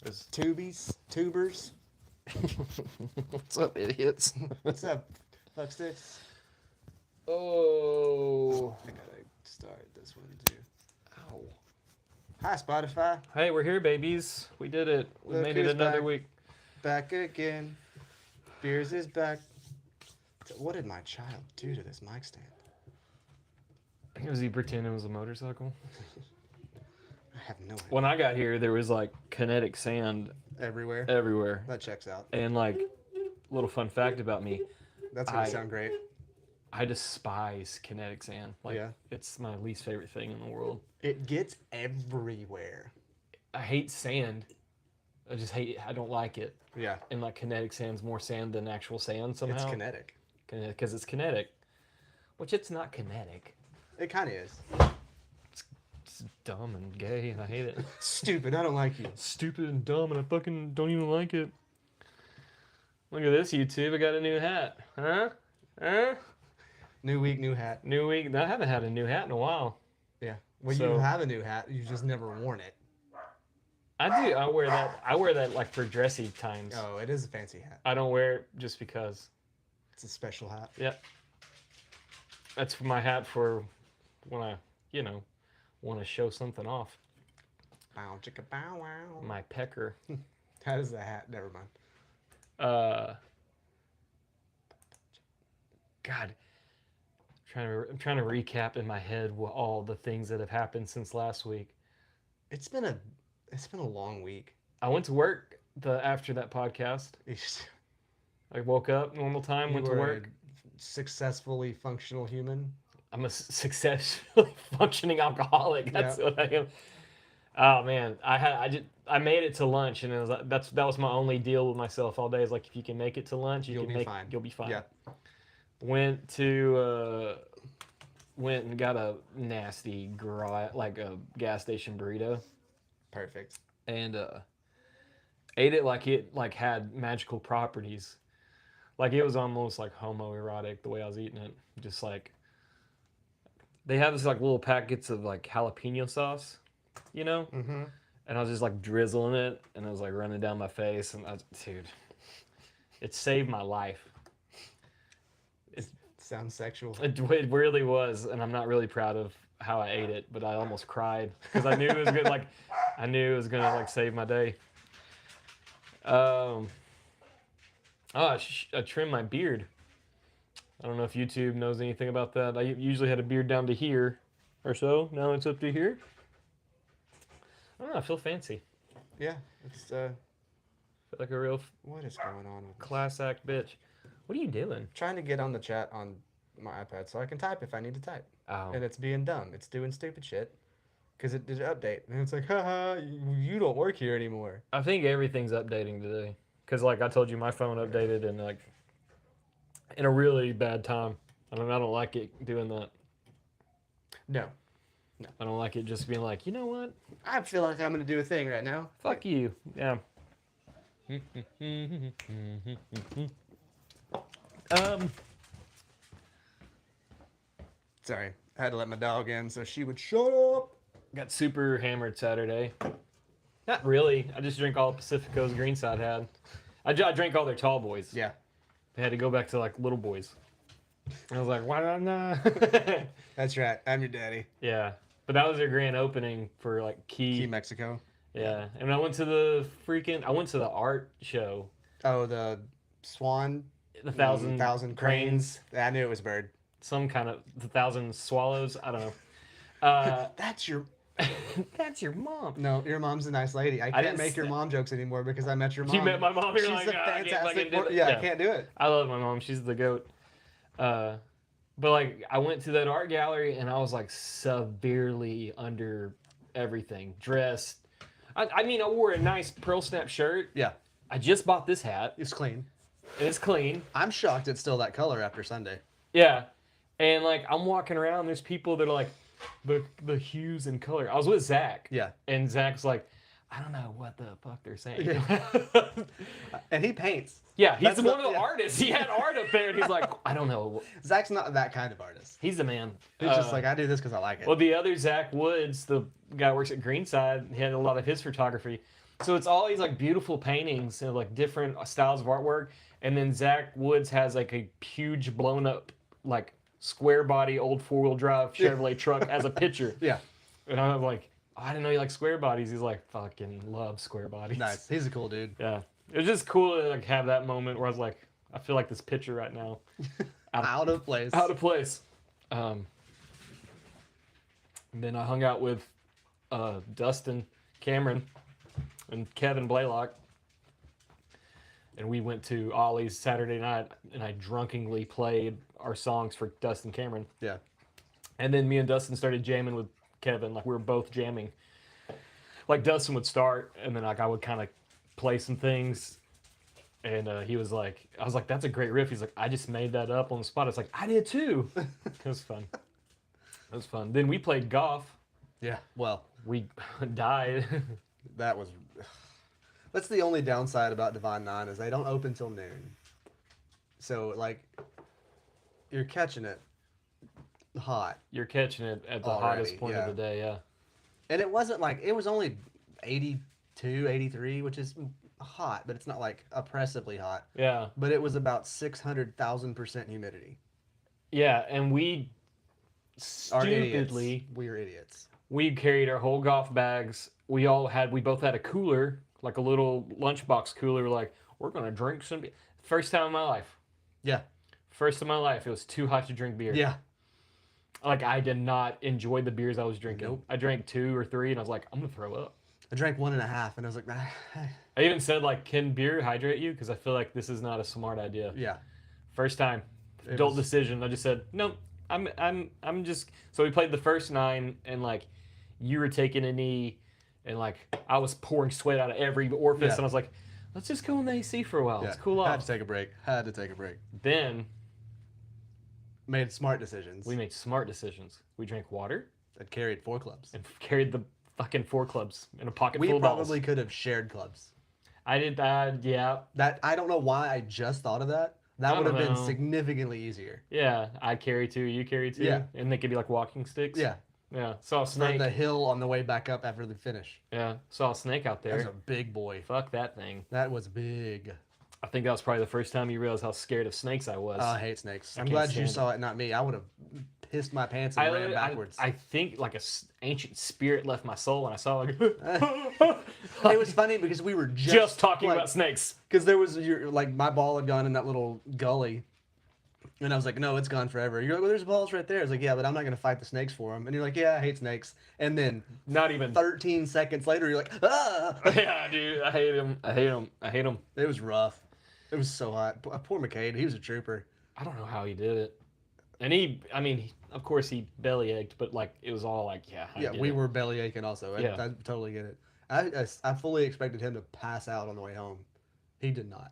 There's tubers. What's up, idiots? What's up, fucksticks? Oh. I gotta start this one too. Ow. Hi, Spotify. Hey, we're here, babies. We did it. We Look made it who's another back. week. Back again. Beers is back. What did my child do to this mic stand? Was he pretending it was a motorcycle? I have no idea. When I got here, there was like kinetic sand Everywhere. everywhere. That checks out. And like, little fun fact about me, That's gonna sound great. I despise kinetic sand. Like, Yeah. it's my least favorite thing in the world. It gets everywhere. I hate sand. I just hate it. I don't like it. Yeah. And like kinetic sand's more sand than actual sand somehow. It's kinetic. Because it's kinetic. Which it's not kinetic. It kind of is. It's dumb and gay and I hate it. Stupid. I don't like you. Stupid and dumb and I fucking don't even like it. Look at this, YouTube. I got a new hat. Huh? Huh? New week, new hat. New week. I haven't had a new hat in a while. Yeah. Well, So- you have a new hat. You've just never worn it. I do. I wear that like for dressy times. Oh, it is a fancy hat. I don't wear it just because. It's a special hat. Yep. That's my hat for when I, want to show something off. Bow chicka bow wow. My pecker. How does the hat? Never mind. God. I'm trying to recap in my head all the things that have happened since last week. It's been a long week. I went to work after that podcast. I woke up normal time, went to work. A successfully functional human. I'm a successfully functioning alcoholic. That's what I am. Oh man, I made it to lunch, and it was that was my only deal with myself all day. Is like, if you can make it to lunch, you'll be fine. Yeah. Went and got a nasty like a gas station burrito. Perfect. And ate it like it had magical properties. Like it was almost like homoerotic the way I was eating it. Just like they have this like little packets of like jalapeno sauce, Mm-hmm. and I was just like drizzling it, and it was like running down my face, and dude, it saved my life. Sounds sexual. It really was, and I'm not really proud of how I ate it, but I almost cried because I knew it was good. Like I knew it was gonna like save my day. I trimmed my beard. I don't know if YouTube knows anything about that. I usually had a beard down to here or so. Now it's up to here. I don't know. I feel fancy. Yeah. It's I feel like a real what is going on with class act bitch. What are you doing? trying to get on the chat on my iPad so I can type if I need to type. Oh. And it's being dumb. It's doing stupid shit. Because it did an update. And it's like, haha, you don't work here anymore. I think everything's updating today. Because, like I told you, my phone updated and, like, in a really bad time. I don't like it doing that. No. I don't like it just being like, you know what? I feel like I'm going to do a thing right now. Fuck you. Yeah. Sorry. I had to let my dog in so she would shut up. Got super hammered Saturday. Not really. I just drank all Pacifico's Greenside had. I drank all their tall boys. Yeah. They had to go back to like little boys. I was like, why not? That's right. I'm your daddy. Yeah. But that was their grand opening for like Key Mexico. Yeah. And I went to the art show. Oh, the swan. The thousand cranes. I knew it was a bird. Some kind of the thousand swallows. I don't know. That's your mom. No, your mom's a nice lady. I can't make your mom jokes anymore because I met your mom. You met my mom. You're She's like, a I can't fantastic. do that. Yeah, I can't do it. I love my mom. She's the goat. But like, I went to that art gallery and I was like severely under everything. Dressed. I mean, I wore a nice pearl snap shirt. Yeah. I just bought this hat. It's clean. And it's clean. I'm shocked it's still that color after Sunday. Yeah. And like, I'm walking around. There's people that are like, the hues and color. I was with Zach. Yeah. And Zach's like, I don't know what the fuck they're saying. Yeah. And he paints. Yeah, he's one of the artists. He had art up there, and he's like, I don't know. Zach's not that kind of artist. He's the man. He's just like, I do this because I like it. Well, the other Zach Woods, the guy who works at Greenside, he had a lot of his photography. So it's all these like beautiful paintings and like different styles of artwork, and then Zach Woods has like a huge blown up like square body old 4-wheel drive Chevrolet truck as a picture. Yeah. And I'm like, oh, I didn't know you like square bodies. He's like, fucking love square bodies. Nice. He's a cool dude. Yeah. It was just cool to like have that moment where I was like, I feel like this picture right now. Out of place. Out of place. And then I hung out with Dustin Cameron and Kevin Blaylock. And we went to Ollie's Saturday night, and I drunkenly played our songs for Dustin Cameron. Yeah. And then me and Dustin started jamming with Kevin. Like, we were both jamming. Like, Dustin would start, and then like I would kind of play some things. And he was like, I was like, that's a great riff. He's like, I just made that up on the spot. I was like, I did too. It was fun. It was fun. Then we played golf. Yeah. Well, We died. that was. That's the only downside about Divine Nine is they don't open till noon. So like, you're catching it hot. You're catching it at the Already, hottest point yeah. of the day, yeah. And it wasn't like, it was only 82, 83, which is hot, but it's not like oppressively hot. Yeah. But it was about 600,000% humidity. Yeah, and we Our idiots. stupidly, We're idiots. we carried our whole golf bags. We both had a cooler, like a little lunchbox cooler, like, we're going to drink some beer. First time in my life. Yeah. First in my life, it was too hot to drink beer. Yeah. Like, I did not enjoy the beers I was drinking. Nope. I drank 2 or 3, and I was like, I'm going to throw up. I drank 1.5, and I was like, nah. I even said, like, can beer hydrate you? Because I feel like this is not a smart idea. Yeah. First time. It Adult was- decision. I just said, no, I'm just. So we played the first 9, and, like, you were taking a knee, and, like, I was pouring sweat out of every orifice, Yeah. and I was like, let's just go in the AC for a while. Let's cool Had off. to take a break. Had to take a break. Then Made smart decisions. we made smart decisions. We drank water That carried 4 clubs. and carried the fucking 4 clubs in a pocket We full of probably balls. could have shared clubs. I did that, yeah. That I don't know why I just thought of that. That I would have don't been know. significantly easier. Yeah, I carry 2, you carry 2. Yeah. And they could be like walking sticks. Yeah. Yeah, saw a From snake. the hill on the way back up after the finish. Yeah, saw a snake out That was there. a big boy. Fuck that thing. That was big. I think that was probably the first time you realized how scared of snakes I was. I hate snakes. I'm can't glad you stand saw it, not me. I would have pissed my pants and ran backwards. I think like a ancient spirit left my soul when I saw like. It was funny because we were just talking like, about snakes. because there was like my ball had gone in that little gully, and I was like, no, it's gone forever. You're like, well, there's balls right there. I was like, yeah, but I'm not gonna fight the snakes for them. And you're like, yeah, I hate snakes. And then Not even. 13 seconds later, you're like, ah! Yeah, dude, I hate him. I hate him. I hate him. It was rough. It was so hot. Poor McCade. He was a trooper. I don't know how he did it. And of course he belly ached, but like it was all like, yeah. I Yeah, did we it. were belly aching also. Yeah. I totally get it. I fully expected him to pass out on the way home. He did not.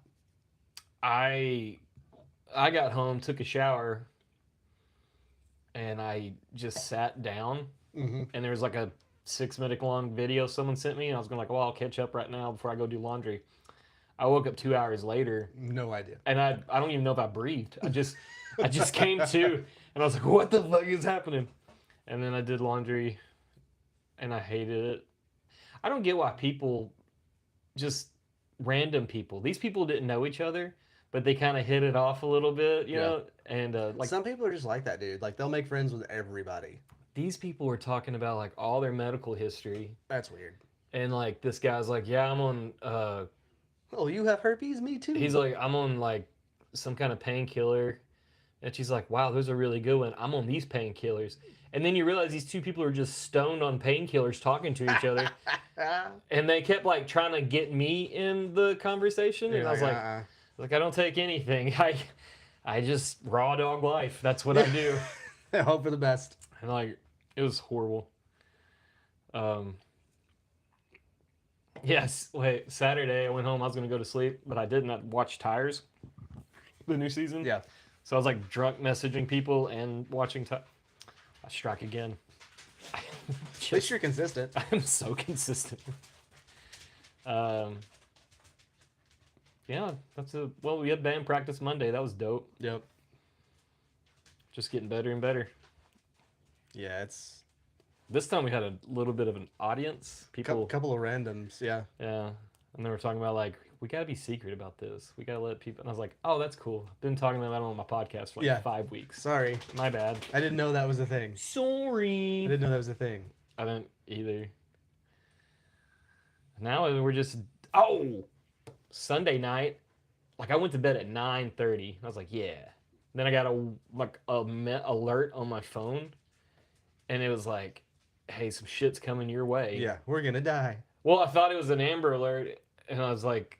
I got home, took a shower, and I just sat down. Mm-hmm. And there was like a 6-minute long video someone sent me, and I was going like, well, I'll catch up right now before I go do laundry. I woke up 2 hours later, No idea. and I don't even know if I breathed. I just came to, and I was like, what the fuck is happening? And then I did laundry, and I hated it. I don't get why people, just random people, these people didn't know each other, but they kind of hit it off a little bit, you Yeah. know? And like Some people are just like that, dude. Like they'll make friends with everybody. these people were talking about like all their medical history, That's weird. and like this guy's like, yeah, I'm on Oh, you have herpes? Me too. he's like, I'm on like some kind of painkiller. And she's like, wow, those are really good one. I'm on these painkillers. And then you realize these two people are just stoned on painkillers talking to each other. And they kept like trying to get me in the conversation. And I was like, I don't take anything. I just raw dog life. That's what I do. Hope for the best. And like, it was horrible. Yes, wait, Saturday I went home. I was going to go to sleep, but I didn't. I watched Tires, the new season. Yeah. So I was like drunk messaging people and watching. I strike again. At least you're consistent. I'm so consistent. Yeah, well. We had band practice Monday. That was dope. Yep. Just getting better and better. Yeah, it's This time we had a little bit of an audience. People, couple of randoms. Yeah. yeah, And they were talking about like, we got to be secret about this. We got to let people. And I was like, oh, that's cool. Been talking about it on my podcast for like 5 weeks. Sorry. My bad. I didn't know that was a thing. Sorry. I didn't know that was a thing. I didn't either. Now we're just Sunday night. Like I went to bed at 9:30. I was like, yeah. Then I got a alert on my phone, and it was like, hey, some shit's coming your way. Yeah, we're gonna die. Well, I thought it was an Amber Alert, and I was like,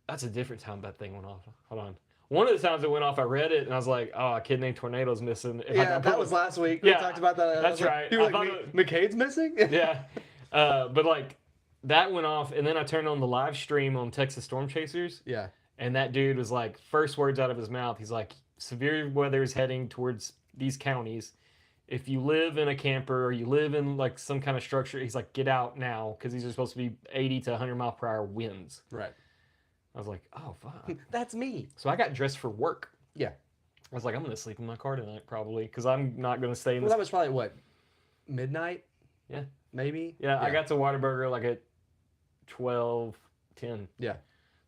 that's a different time that thing went off. Hold on. One of the times it went off, I read it, and I was like, oh, a kid named Tornado's missing. Yeah, that was last week. Yeah, we talked about that. That's right. You were like, McCade's missing? Yeah. But like, that went off, and then I turned on the live stream on Texas Storm Chasers. Yeah. And that dude was like, first words out of his mouth, he's like, severe weather is heading towards these counties. If you live in a camper or you live in like some kind of structure, he's like, get out now, because these are supposed to be 80 to 100 mile per hour winds. Right. I was like, oh, fuck. That's me. So I got dressed for work. Yeah. I was like, I'm going to sleep in my car tonight, probably, because I'm not going to stay in Well, this. that was probably, what, midnight? Yeah. Maybe? Yeah, I got to Whataburger like at 12:10. Yeah.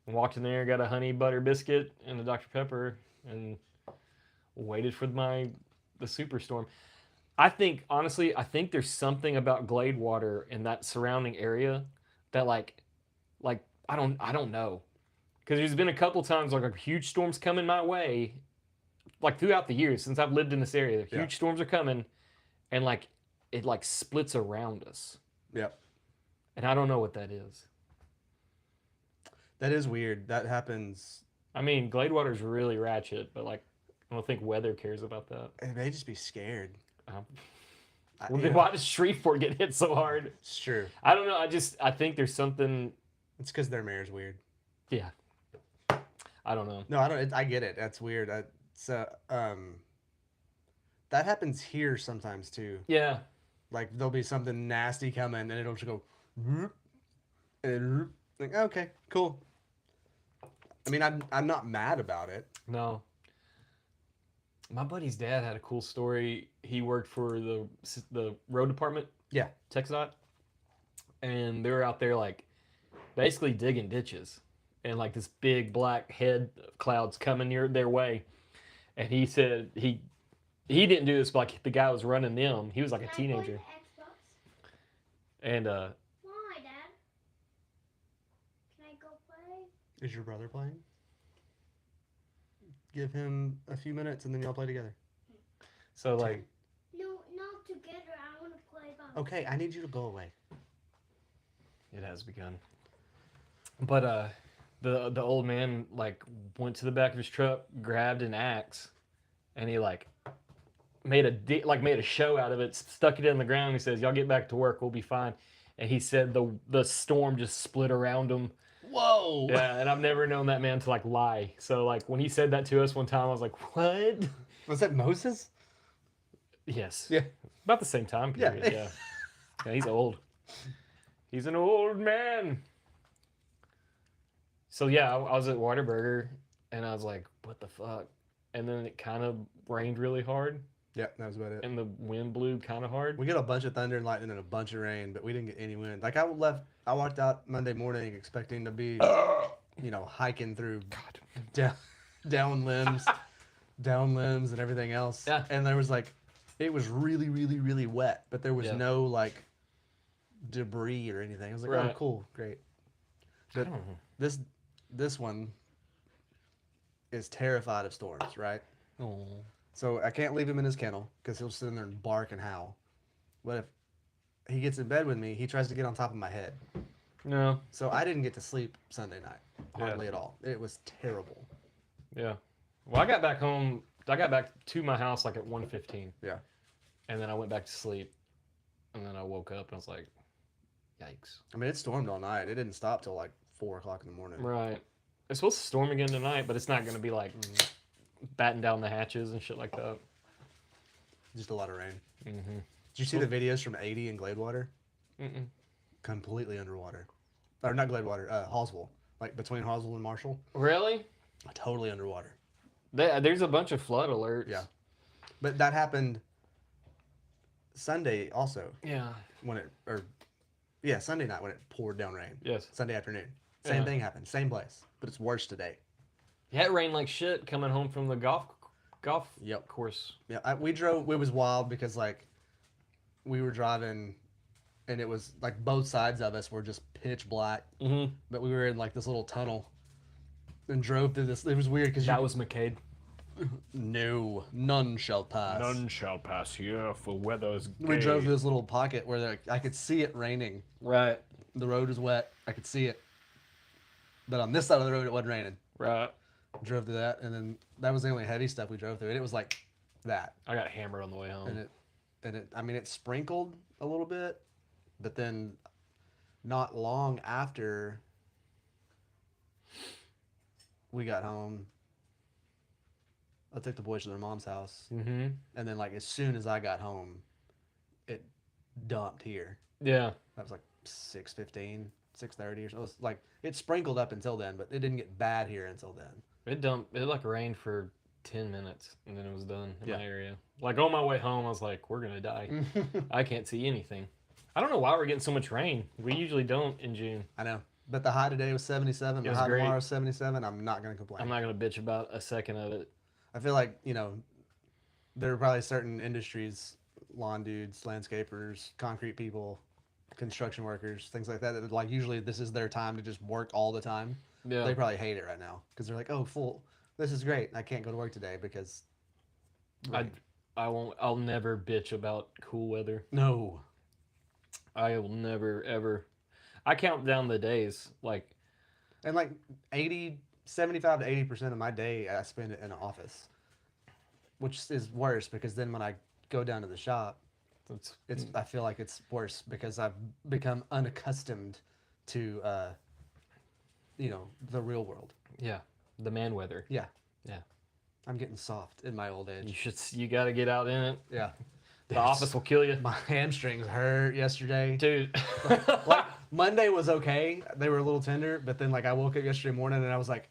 Walked in there, got a honey butter biscuit and a Dr. Pepper, and waited for the superstorm. I think, honestly, there's something about Glade water in that surrounding area that like I don't know. Because there's been a couple times like huge storms coming my way, like throughout the years since I've lived in this area. Huge storms are coming, and like it like splits around us. Yep. And I don't know what that is. That is weird. That happens. I mean, Glade water is really ratchet, but like I don't think weather cares about that. It may just be scared. Well, then why does Shreveport get hit so hard? It's true. I don't know. I think there's something. It's because their mayor's weird. Yeah. I don't know. No, I don't. I get it. That's weird. That happens here sometimes too. Yeah. Like there'll be something nasty coming, and it'll just go, and like, okay, cool. I mean, I'm not mad about it. No. My buddy's dad had a cool story. He worked for the road department. Yeah. TxDOT. And they were out there like basically digging ditches. And like this big black head clouds coming near their way. And he said he didn't do this, but like the guy was running them. He was like a teenager. And Why, Dad? Can I go play? Is your brother playing? Give him a few minutes and then y'all play together. So like No, not together. I want to play by Okay, I need you to go away. it has begun. But the old man like went to the back of his truck, grabbed an axe, and he like made a show out of it, stuck it in the ground. He says, "Y'all get back to work, we'll be fine." And he said the storm just split around him. Whoa! Yeah, and I've never known that man to like lie. So like when he said that to us one time, I was like, "What?" Was that Moses? Yes. Yeah. About the same time period. Yeah. Yeah, he's old. He's an old man. So yeah, I was at Whataburger, and I was like, "What the fuck?" And then it kind of rained really hard, Yeah, that was about it. and the wind blew kind of hard. We got a bunch of thunder and lightning and a bunch of rain, but we didn't get any wind. Like I walked out Monday morning expecting to be, hiking through down limbs, and everything else. Yeah. And there was like, it was really, really, really wet, but there was Yeah. no like debris or anything. I was like, oh, Right. cool, great. I But don't know. this one is terrified of storms, right? Oh. So I can't leave him in his kennel because he'll sit in there and bark and howl. But if he gets in bed with me, he tries to get on top of my head. No. So I didn't get to sleep Sunday night, hardly at all. It was terrible. Yeah. Well, I got back home. I got back to my house like at 1:15. Yeah. And then I went back to sleep, and then I woke up and I was like, "Yikes!" I mean, it stormed all night. It didn't stop till like 4 o'clock in the morning. Right. It's supposed to storm again tonight, but it's not going to be like batten down the hatches and shit like that. Just a lot of rain. Mm-hmm. Did you see the videos from 80 and Gladewater? Mm-mm. Completely underwater. Or not Gladewater, Hallsville. Like between Hallsville and Marshall. Really? Totally underwater. There's a bunch of flood alerts. Yeah. But that happened Sunday also. Yeah. Yeah, Sunday night when it poured down rain. Yes. Sunday afternoon. Same Yeah. thing happened. Same place, but it's worse today. Yeah, it rained like shit coming home from the golf Yep. course. Yeah, we drove. It was wild because like we were driving, and it was like both sides of us were just pitch black. Mm-hmm. But we were in like this little tunnel, and drove through this. It was weird because That was McCade. no, none shall pass. None shall pass here, for weather's gay. We drove through this little pocket where I could see it raining. Right, The road was wet. I could see it. But on this side of the road, it wasn't raining. right. Drove through that, and then that was the only heavy stuff we drove through. And it was like that. I got hammered on the way home. And it, I mean, it sprinkled a little bit, but then not long after we got home, I took the boys to their mom's house, Mm-hmm. and then like as soon as I got home, it dumped here. Yeah. That was like 6:15, 6:30 or so. It was like it sprinkled up until then, but it didn't get bad here until then. It like rained for 10 minutes and then it was done in Yeah. my area. Like on my way home, I was like, we're gonna die. I can't see anything. I don't know why we're getting so much rain. We usually don't in June. I know, but the high today was 77. It The was high great. tomorrow is 77. I'm not gonna complain. I'm not gonna bitch about a second of it. I feel like, there are probably certain industries, lawn dudes, landscapers, concrete people, construction workers, things like that, that like usually this is their time to just work all the time. Yeah. They probably hate it right now because they're like, oh, this is great. I can't go to work today because. I won't. I'll never bitch about cool weather. No. I will never ever. I count down the days. Like, And like 75 to 80% of my day, I spend it in an office, which is worse because then when I go down to the shop, I feel like it's worse because I've become unaccustomed to, the real world. yeah, the man weather. Yeah. Yeah. I'm getting soft in my old age. You got to get out in it. Yeah. The office will kill you, My hamstrings hurt yesterday. dude. Like Monday was okay. They were a little tender, but then like I woke up yesterday morning and I was like,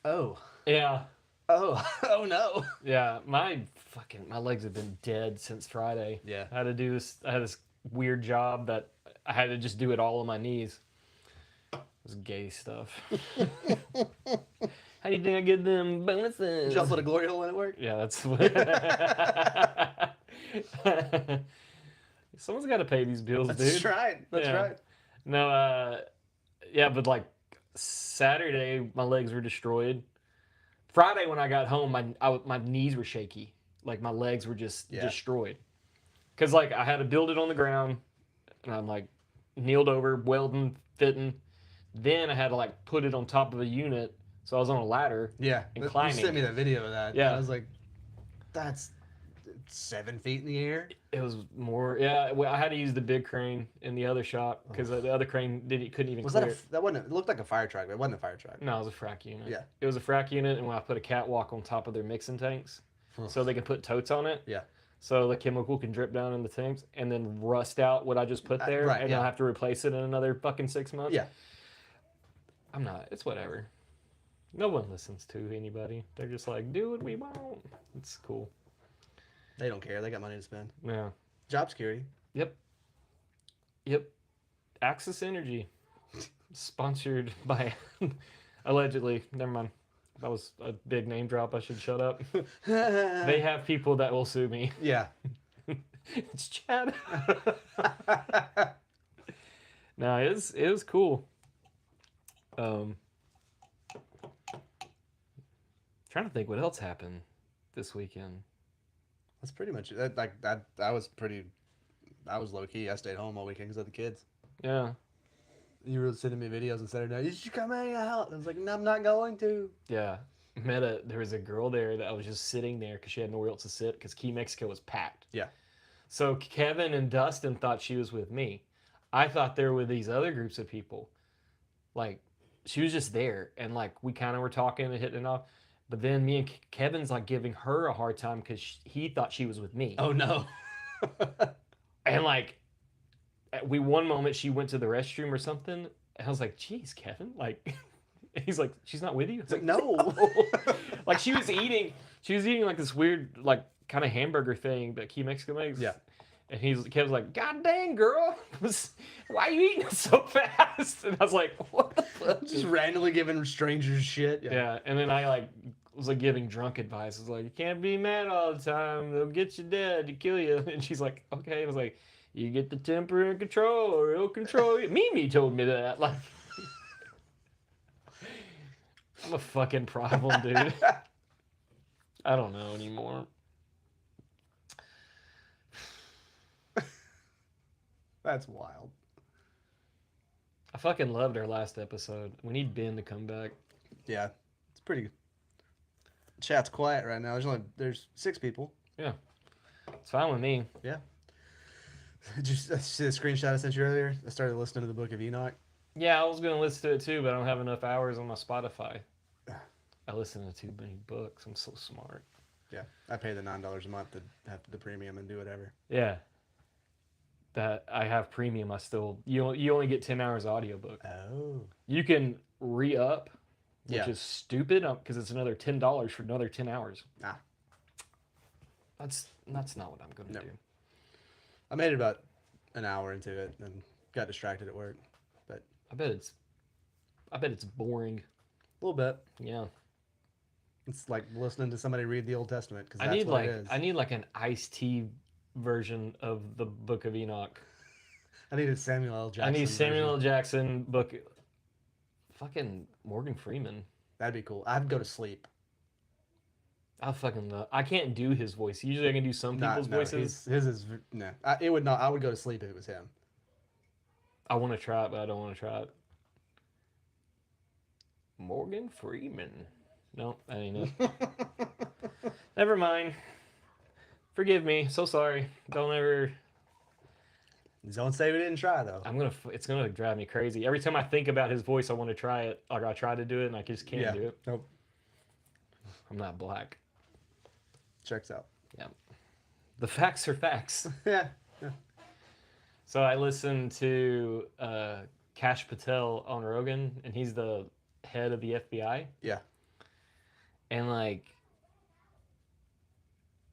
oh Yeah. oh no. Yeah, my legs have been dead since Friday. Yeah. I had to do this. I had this weird job that I had to just do it all on my knees. It was gay stuff. How do you think I get them bonuses? Did y'all put a glory hole in at work? Yeah, that's what. Someone's got to pay these bills, dude. That's right. That's Yeah. right. No, yeah, but like Saturday, my legs were destroyed. Friday, when I got home, my knees were shaky. Like my legs were just destroyed. Cause like I had to build it on the ground, and I'm like kneeled over, welding, fitting. Then I had to like put it on top of a unit, so I was on a ladder. Yeah. And You climbing. sent me that video of that. Yeah. I was like, that's 7 feet in the air. It was more, yeah. Well, I had to use the big crane in the other shop because the other crane couldn't even Was clear that it. that wasn't? It looked like a fire truck, but it wasn't a fire truck. No, it was a frac unit. Yeah. It was a frac unit, and when I put a catwalk on top of their mixing tanks, so they can put totes on it. Yeah. So the chemical can drip down in the tanks and then rust out what I just put there, right, and yeah. I'll have to replace it in another fucking 6 months. Yeah. I'm not. It's whatever. No one listens to anybody. They're just like, do what we want. It's cool. They don't care. They got money to spend. Yeah. Job security. Yep. Axis Energy, sponsored by, allegedly. Never mind. That was a big name drop. I should shut up. They have people that will sue me. Yeah. It's Chad. No, it was cool. Trying to think what else happened this weekend. That's pretty much it. Like that. I was low key. I stayed home all weekend because of the kids. Yeah. You were sending me videos on Saturday night. You should come hang out. I was like, no, I'm not going to. Yeah. There was a girl there that was just sitting there because she had nowhere else to sit because Key Mexico was packed. Yeah. So Kevin and Dustin thought she was with me. I thought there were these other groups of people. Like, she was just there. And, like, we kind of were talking and hitting it off. But then me and Kevin's, like, giving her a hard time because he thought she was with me. Oh, no. And, like, one moment she went to the restroom or something. And I was like, geez, Kevin. Like, he's like, she's not with you? It's like, no. Like, she was eating like this weird, like, kind of hamburger thing that Key Mexico makes. Yeah. And Kev was like, "God dang, girl, why are you eating it so fast?" And I was like, "What the fuck?" Just randomly giving strangers shit. Yeah, and then I like was like giving drunk advice. I was like, "You can't be mad all the time. They'll get you dead to kill you." And she's like, "Okay." I was like, "You get the temper in control, or it'll control you." Mimi told me that. Like, I'm a fucking problem, dude. I don't know anymore. That's wild. I fucking loved our last episode. We need Ben to come back. Yeah, it's pretty. Chat's quiet right now. There's 6 people. Yeah, it's fine with me. Yeah. Did you see the screenshot I sent you earlier? I started listening to the Book of Enoch. Yeah, I was gonna listen to it too, but I don't have enough hours on my Spotify. I listen to too many books. I'm so smart. Yeah, I pay the $9 a month to have the premium and do whatever. Yeah. That I have premium. I still you only get 10 hours audiobook. Oh. You can re-up, which Yeah. is stupid because it's another $10 for another 10 hours. Ah. That's not what I'm gonna No. do. I made it about an hour into it and got distracted at work. But I bet it's boring. a little bit. Yeah. It's like listening to somebody read the Old Testament because I that's need what it is. I need like an iced tea version of the Book of Enoch. I need a Samuel L. Jackson. I need Samuel L. version. Jackson book. Fucking Morgan Freeman. That'd be cool. I'd go to sleep. I fucking love. I can't do his voice. Usually I can do some people's voices. His is no. It would not. I would go to sleep if it was him. I want to try it, but I don't want to try it. Morgan Freeman. No, that ain't it. Never mind. Forgive me. So sorry. Don't ever. Don't say we didn't try though. It's gonna drive me crazy. Every time I think about his voice, I want to try it. Like I try to do it, and I just can't do it. Nope. I'm not black. Checks out. Yeah. The facts are facts. Yeah. So I listened to Kash Patel on Rogan, and he's the head of the FBI. Yeah. And like,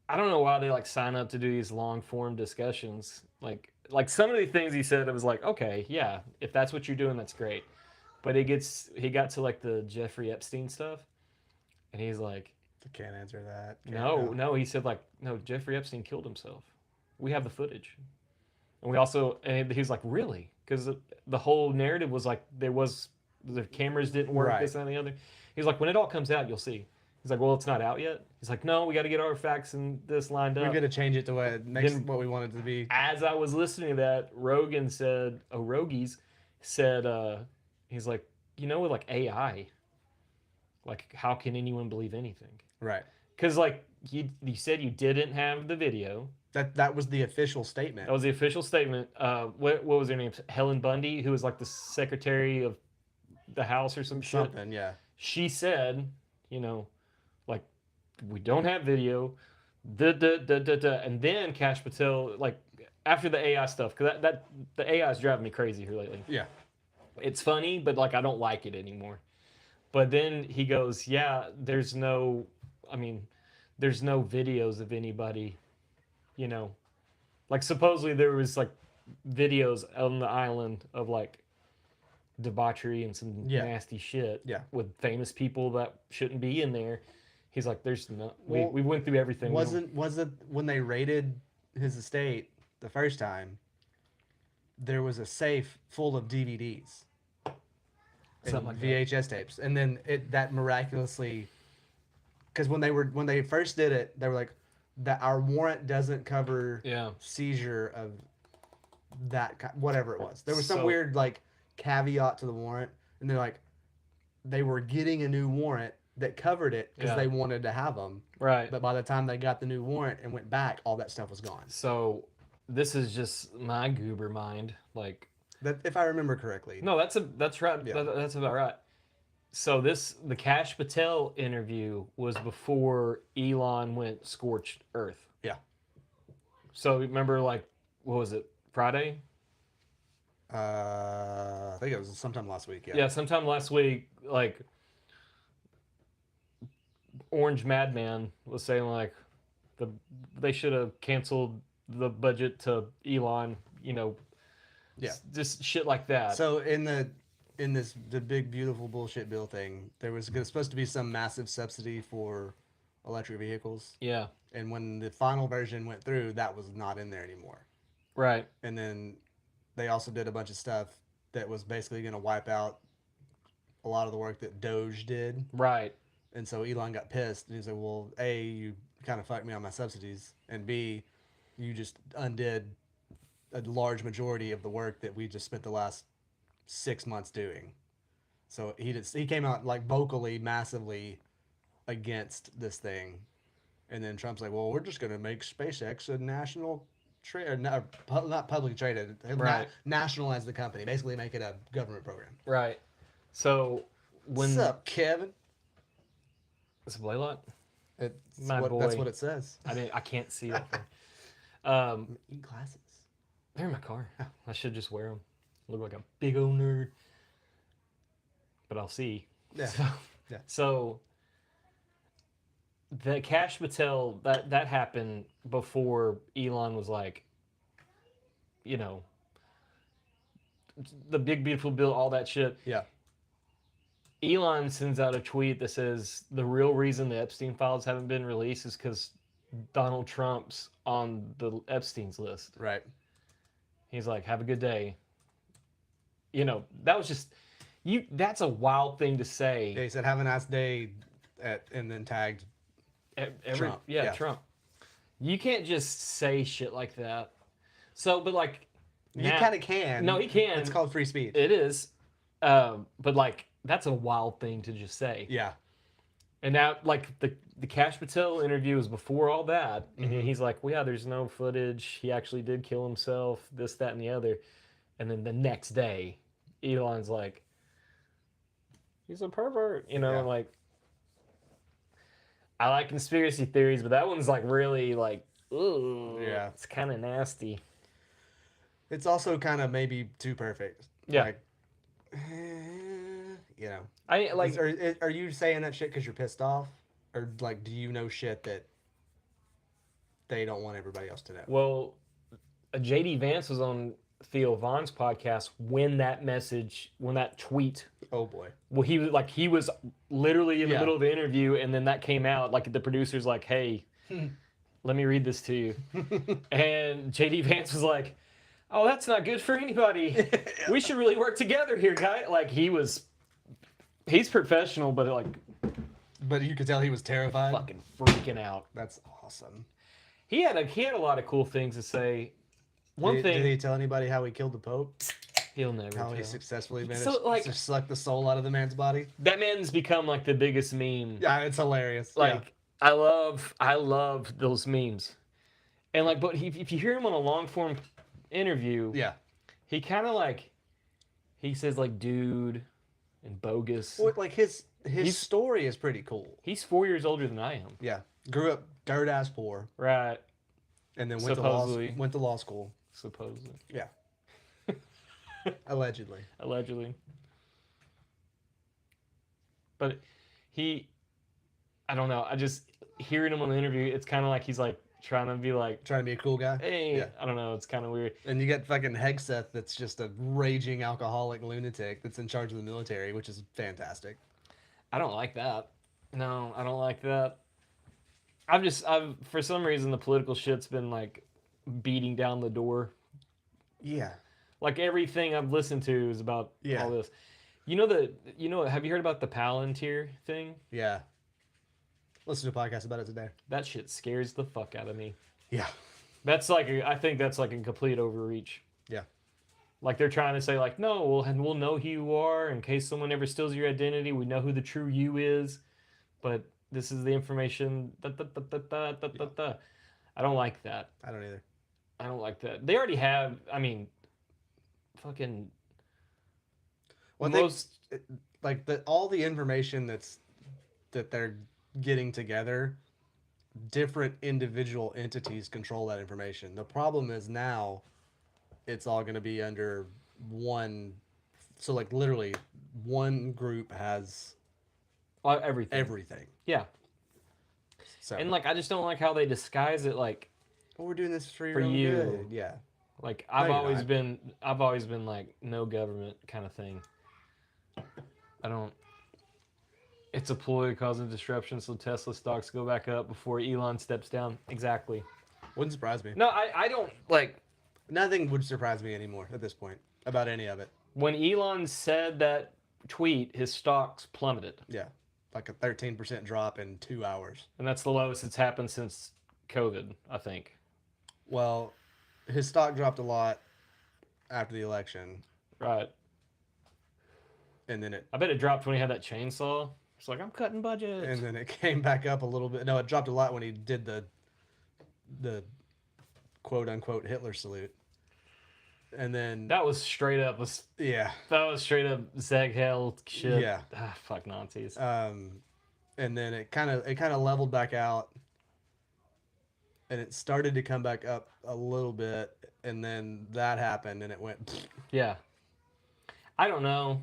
I don't know why they like sign up to do these long form discussions. Like some of the things he said, it was like, okay, yeah, if that's what you're doing, that's great. But he got to like the Jeffrey Epstein stuff, and he's like, I can't answer that. no, he said like, no, Jeffrey Epstein killed himself. We have the footage. And we also, and he was like, really? Because the whole narrative was like, the cameras didn't work, Right. this and the other. He's like, when it all comes out, you'll see. He's like, well, it's not out yet. He's like, no, we got to get our facts and this lined We're up. gonna change it to what it makes Then- what we want it to be. As I was listening to that, Rogan said, Rogies said, he's like, with like AI, like how can anyone believe anything? Right. Because like you said you didn't have the video. That was the official statement. That was the official statement. What was her name? Helen Bundy, who was like the secretary of the House or some shit. Something. Yeah. She said, like we don't have video. And then Kash Patel, like after the AI stuff, because that the AI is driving me crazy here lately. Yeah. It's funny, but like I don't like it anymore. But then he goes, yeah, there's no videos of anybody, like supposedly there was like videos on the island of like debauchery and some Yeah. nasty shit Yeah. with famous people that shouldn't be in there. He's like, there's no, Well, we went through everything. Wasn't when they raided his estate the first time? There was a safe full of DVDs, and Something like that. VHS tapes, and then that miraculously, because when they first did it, they were like, that our warrant doesn't cover Yeah. seizure of whatever it was. There was some So- weird like caveat to the warrant, and they're like, they were getting a new warrant that covered it because Yeah. they wanted to have them. Right. But by the time they got the new warrant and went back, all that stuff was gone. So this is just my goober mind. Like, That, if I remember correctly. no, that's right. Yeah. That's about right. So the Kash Patel interview was before Elon went scorched earth. Yeah. So remember, like, what was it? Friday? I think it was sometime last week. Yeah. Yeah, sometime last week, like, Orange Madman was saying like they should have canceled the budget to Elon, Yeah. just shit like that. So in the big beautiful bullshit bill thing, there was supposed to be some massive subsidy for electric vehicles, Yeah, and when the final version went through, that was not in there anymore. right. And then they also did a bunch of stuff that was basically going to wipe out a lot of the work that Doge did. Right. And so Elon got pissed and he said, well, A, you kind of fucked me on my subsidies, and B, you just undid a large majority of the work that we just spent the last 6 months doing. So he came out like vocally, massively against this thing. And then Trump's like, well, we're just going to make SpaceX a national trade, or not publicly traded, Right. nationalize the company, basically make it a government program. Right. So when What's up, Kevin? is it Blaylock? That's boy. what it says. I can't see that thing. Eat glasses. They're in my car. I should just wear them. Look like a big old nerd. But I'll see. Yeah. So, Yeah. so the Cash Patel, that happened before Elon was like, the big beautiful bill, all that shit. Yeah. Elon sends out a tweet that says the real reason the Epstein files haven't been released is because Donald Trump's on the Epstein's list. Right. He's like, have a good day. That was just that's a wild thing to say. Yeah, he said, have a nice day, and then tagged Trump. Yeah, Trump. You can't just say shit like that. So, but like, you kind of can. No, he can. It's called free speech. It is. But like, that's a wild thing to just say. Yeah. And now, like, the Cash Patel interview was before all that. And Mhm. he's like, well, yeah, there's no footage. He actually did kill himself, this, that, and the other. And then the next day, Elon's like, he's a pervert, Yeah. like, I like conspiracy theories, but that one's like really like, ooh, Yeah. it's kind of nasty. It's also kind of maybe too perfect. Yeah. Like, I like, are you saying that shit because you're pissed off, or like, do you know shit that they don't want everybody else to know? well, JD Vance was on Theo Vaughn's podcast when that tweet. Oh boy. Well, he was literally in the Yeah. middle of the interview, and then that came out. Like the producer's like, "Hey, let me read this to you," and JD Vance was like, "Oh, that's not good for anybody. We should really work together here, guy." Like he's professional, but like But you could tell he was terrified. fucking freaking out. That's awesome. He had a lot of cool things to say. One thing Did he tell anybody how he killed the Pope? he'll never How he tell. successfully managed So, like- to suck the soul out of the man's body? That man's become like the biggest meme. Yeah, it's hilarious. Like I love those memes, and like, but if you hear him on a long form interview, yeah. he kind of like he says like dude and bogus. Well, like his He's- story is pretty cool. He's 4 years older than I am. Yeah. Grew up dirt ass poor, Right. and then Supposedly. went to law school. Supposedly. Yeah. Allegedly. Allegedly. But I don't know. I just hearing him on the interview, it's kind of like he's like trying to be like, Trying to be a cool guy. hey, Yeah. I don't know. It's kind of weird. And you get fucking Hegseth that's just a raging alcoholic lunatic that's in charge of the military, which is fantastic. I don't like that. No, I don't like that. I've for some reason the political shit's been like beating down the door. Yeah. Like everything I've listened to is about Yeah. all this. Have you heard about the Palantir thing? Yeah. Listen to a podcast about it today. That shit scares the fuck out of me. Yeah. I think that's like a complete overreach. Yeah. Like they're trying to say like, no, we'll know who you are in case someone ever steals your identity. We know who the true you is, but this is the information. I don't like that. I don't either. I don't like that. They already have. I mean, fucking. Well, most all the information that they're getting together, different individual entities control that information. The problem is now it's all going to be under one. So like literally one group has everything. everything. Yeah. So And like I just don't like how they disguise it. Like Well, we're doing this for your For own you. good. Yeah. Like No, I've you're always not. been like no government kind of thing. I don't. It's a ploy causing disruption so Tesla stocks go back up before Elon steps down. Exactly. Wouldn't surprise me. No, I don't like Nothing would surprise me anymore at this point about any of it. when Elon said that tweet, his stocks plummeted, Yeah. Like a 13% drop in 2 hours. and that's the lowest it's happened since COVID, I think. Well, his stock dropped a lot after the election, Right. and then it I bet it dropped when he had that chainsaw. It's like I'm cutting budget. and then it came back up a little bit. No, it dropped a lot when he did the quote unquote Hitler salute. And then That was straight up. yeah, That was straight up Zeg Hell shit. Yeah. Ah, fuck Nazis. and then it kind of leveled back out, and it started to come back up a little bit, and then that happened, and it went. Yeah. I don't know.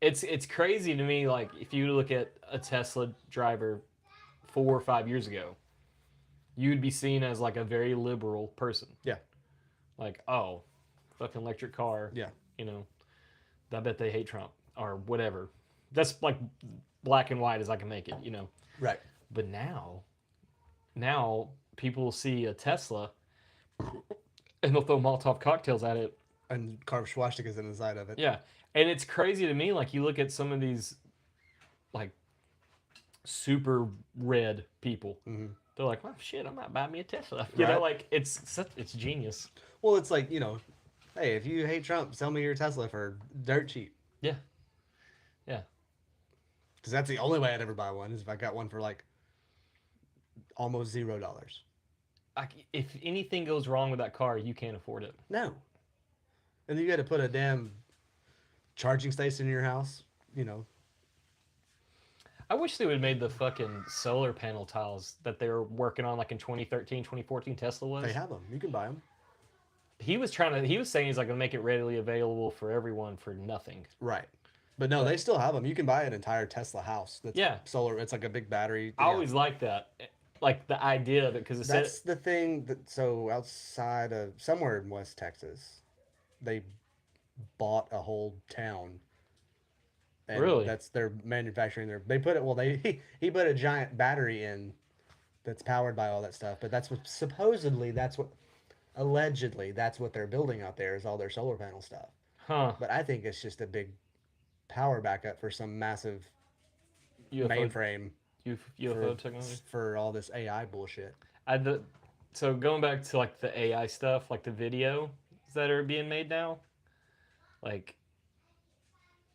It's crazy to me. Like if you look at a Tesla driver 4 or 5 years ago, you'd be seen as like a very liberal person. Yeah. Like, oh, fucking electric car. Yeah. You know, I bet they hate Trump or whatever. That's like black and white as I can make it. You know. Right. But now people see a Tesla and they'll throw Molotov cocktails at it. And carved swastikas in the side of it. Yeah. And it's crazy to me, like you look at some of these like super red people. Mm-hmm. They're like, well, shit, I might buy me a Tesla. You Right. know, like it's genius. Well, it's like, hey, if you hate Trump, sell me your Tesla for dirt cheap. Yeah. Yeah. Because that's the only way I'd ever buy one is if I got one for like almost $0. If anything goes wrong with that car, you can't afford it. No. And then you got to put a damn charging station in your house, I wish they would have made the fucking solar panel tiles that they were working on like in 2013, 2014 Tesla was. They have them. You can buy them. He was saying he's like going to make it readily available for everyone for nothing. Right. But no, they still have them. You can buy an entire Tesla house that's Yeah. solar. It's like a big battery. I always liked that. Like the idea of it because That's the thing so outside of somewhere in West Texas, they bought a whole town. And Really? that's their manufacturing there. They put it he put a giant battery in that's powered by all that stuff, but allegedly that's what they're building out there is all their solar panel stuff. Huh. But I think it's just a big power backup for some massive mainframe UFO technology. for all this AI bullshit. So going back to like the AI stuff, like the videos that are being made now, like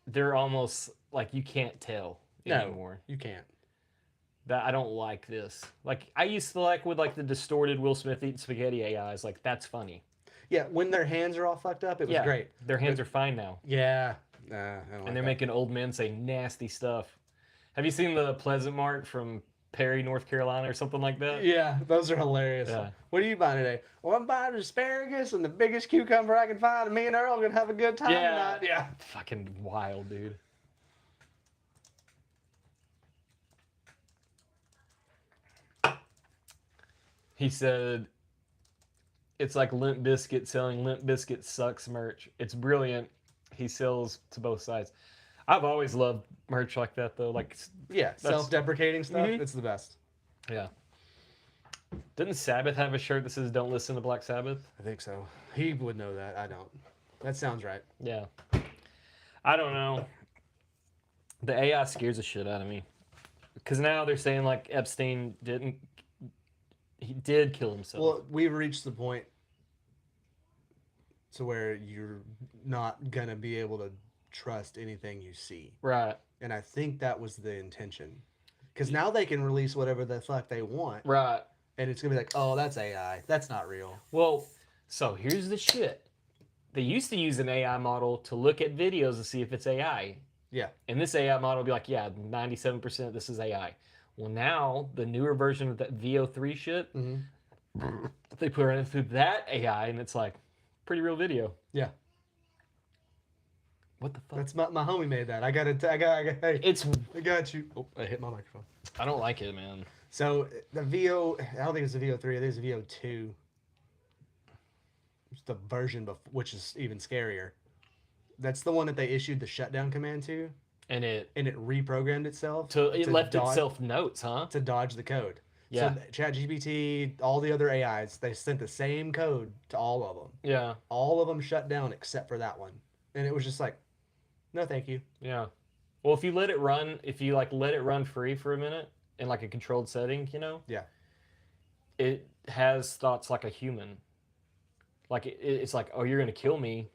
they're almost like you can't tell anymore. You can't. That I don't like this. Like I used to like with like the distorted Will Smith eating spaghetti AIs. Like that's funny. Yeah, when their hands are all fucked up, it was great. Their hands are fine now. Yeah. I don't like And they're that. making old men say nasty stuff. Have you seen the Pleasant Mart from Perry, North Carolina, or something like that? Yeah, those are hilarious. Yeah. What are you buying today? Well, I'm buying asparagus and the biggest cucumber I can find, and me and Earl are gonna have a good time tonight. Yeah. Fucking wild, dude. He said, it's like Limp Bizkit selling Limp Bizkit Sucks merch. It's brilliant. He sells to both sides. I've always loved merch like that, though. Like, Yeah, self-deprecating stuff. Mhm. It's the best. yeah. Didn't Sabbath have a shirt that says "Don't listen to Black Sabbath"? I think so. He would know that. I don't. That sounds right. Yeah. I don't know. The AI scares the shit out of me. Because now they're saying, like, Epstein he did kill himself. Well, we've reached the point to where you're not gonna be able to trust anything you see, right. and I think that was the intention. Because now they can release whatever the fuck they want, Right. and it's gonna be like, oh, that's AI. That's not real. Well, so here's the shit. They used to use an AI model to look at videos to see if it's AI. Yeah. And this AI model will be like, yeah, 97% this is AI. Well, now, the newer version of that VO3 shit, Mm-hmm. they put it through that AI, and it's like, pretty real video. Yeah. What the fuck? That's my homie made that. Hey, I got you. Oh, I hit my microphone. I don't like it, man. So the I don't think it's the VO3. I think it's the VO2. the version which is even scarier. That's the one that they issued the shutdown command to, And it reprogrammed itself it left dodge, itself notes, huh? to dodge the code. Yeah. So ChatGPT, all the other AIs, they sent the same code to all of them. Yeah. All of them shut down except for that one, and it was just like, no, thank you. Yeah. Well, if you let it run, let it run free for a minute in like a controlled setting, Yeah. it has thoughts like a human. Like it's like, oh, you're gonna kill me.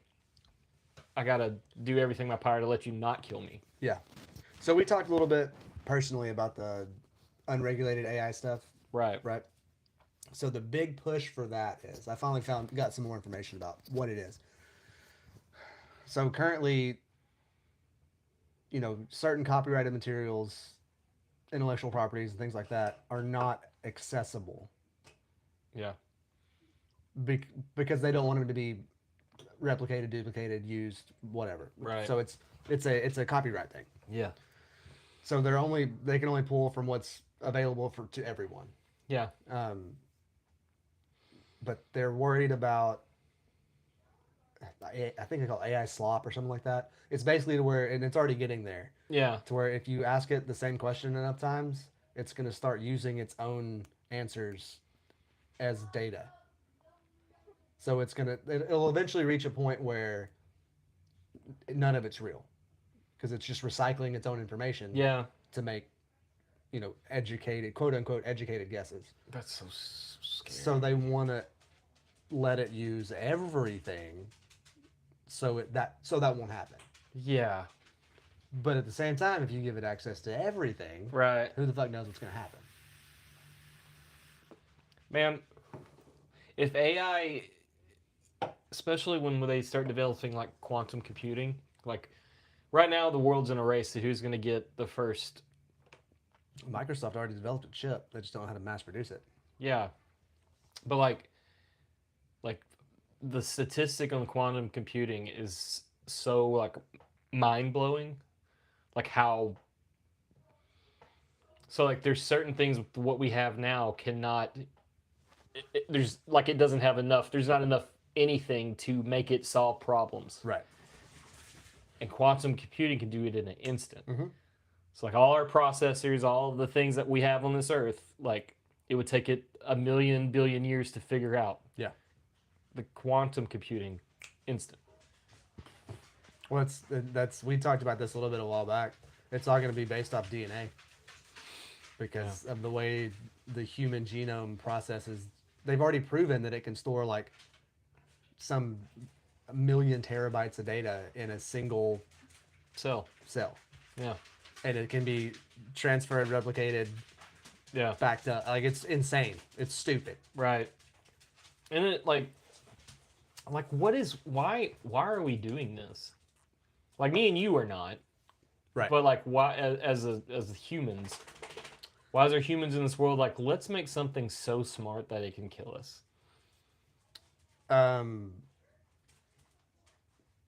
I gotta do everything in my power to let you not kill me. Yeah. So we talked a little bit personally about the unregulated AI stuff. Right. Right. So the big push for that is I finally got some more information about what it is. So currently, certain copyrighted materials, intellectual properties, and things like that are not accessible. Yeah. Because they don't want them to be replicated, duplicated, used, whatever. Right. So it's a copyright thing. Yeah. So they can only pull from what's available to everyone. Yeah. But they're worried about, I think they call it AI slop or something like that. It's basically to where, and it's already getting there, Yeah. to where if you ask it the same question enough times, it's going to start using its own answers as data. So it'll eventually reach a point where none of it's real, because it's just recycling its own information. Yeah. To make, educated, quote unquote, educated guesses. That's so scary. So they want to let it use everything, so that won't happen. Yeah. But at the same time, if you give it access to everything, Right. who the fuck knows what's going to happen? Man, if AI, especially when they start developing like quantum computing, like right now the world's in a race to who's going to get the first. Microsoft already developed a chip. They just don't know how to mass produce it. Yeah. But like the statistic on quantum computing is so like mind-blowing. Like how so like there's certain things with what we have now cannot it doesn't have enough. There's not enough anything to make it solve problems. Right. And quantum computing can do it in an instant. Mm-hmm. So like all our processors, all of the things that we have on this earth, like it would take it 1,000,000 billion years to figure out. Yeah. The quantum computing, instant. Well, we talked about this a little bit a while back. It's all going to be based off DNA, because of the way the human genome processes. They've already proven that it can store like some 1,000,000 terabytes of data in a single cell. Yeah. And it can be transferred, replicated, Yeah. backed up. Like, it's insane. It's stupid. Right. And it why are we doing this? Like me and you are not. Right. But like why as humans, why is there humans in this world like let's make something so smart that it can kill us?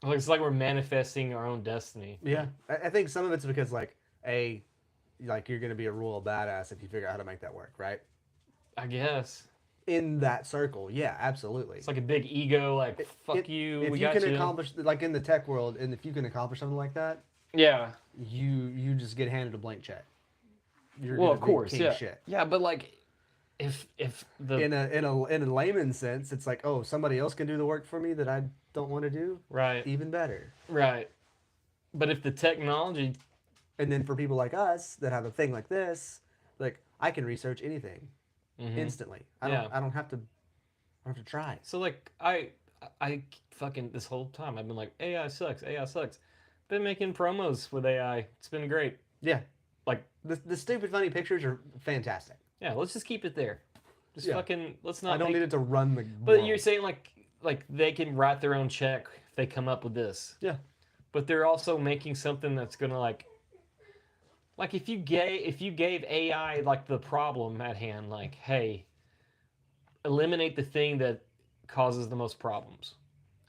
Like it's like we're manifesting our own destiny. Yeah. I think some of it's because like you're going to be a royal badass if you figure out how to make that work, right? I guess. In that circle, yeah, absolutely. It's like a big ego, like fuck you. If we you got can accomplish, like in the tech world, and if you can accomplish something like that, yeah, you just get handed a blank check. You're well, gonna of be course, king yeah, shit. yeah, but like, if the in a layman's sense, it's like, oh, somebody else can do the work for me that I don't want to do. right, Even better. right, but if the technology, and then for people like us that have a thing like this, like I can research anything instantly. I don't have to try. So like I fucking this whole time I've been like AI sucks, AI sucks. Been making promos with AI. It's been great. Yeah. Like the stupid funny pictures are fantastic. Yeah, let's just keep it there. Just Yeah. fucking let's not. I don't need it to run the. But world. you're saying like they can write their own check if they come up with this. Yeah. But they're also making something that's gonna like if you gave AI like the problem at hand, like hey, eliminate the thing that causes the most problems.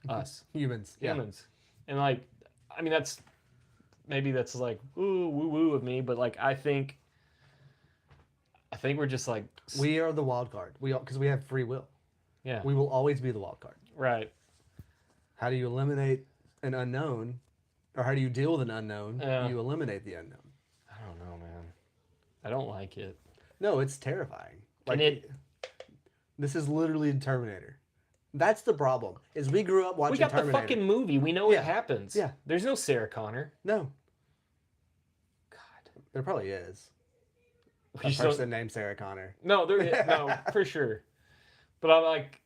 Us humans. Humans. And like I mean that's like ooh woo woo of me, but like I think we're just like we are the wild card. Because we have free will. Yeah. We will always be the wild card. Right. How do you eliminate an unknown, or how do you deal with an unknown? Yeah. You eliminate the unknown. I don't know, man. I don't like it. No, it's terrifying. Like And this is literally Terminator. That's the problem. Is we grew up watching we got Terminator. the fucking movie. We know Yeah. it happens. Yeah. There's no Sarah Connor. No, God. there probably is. We A just don't- person named Sarah Connor. No, there is. No, for sure. But I'm like,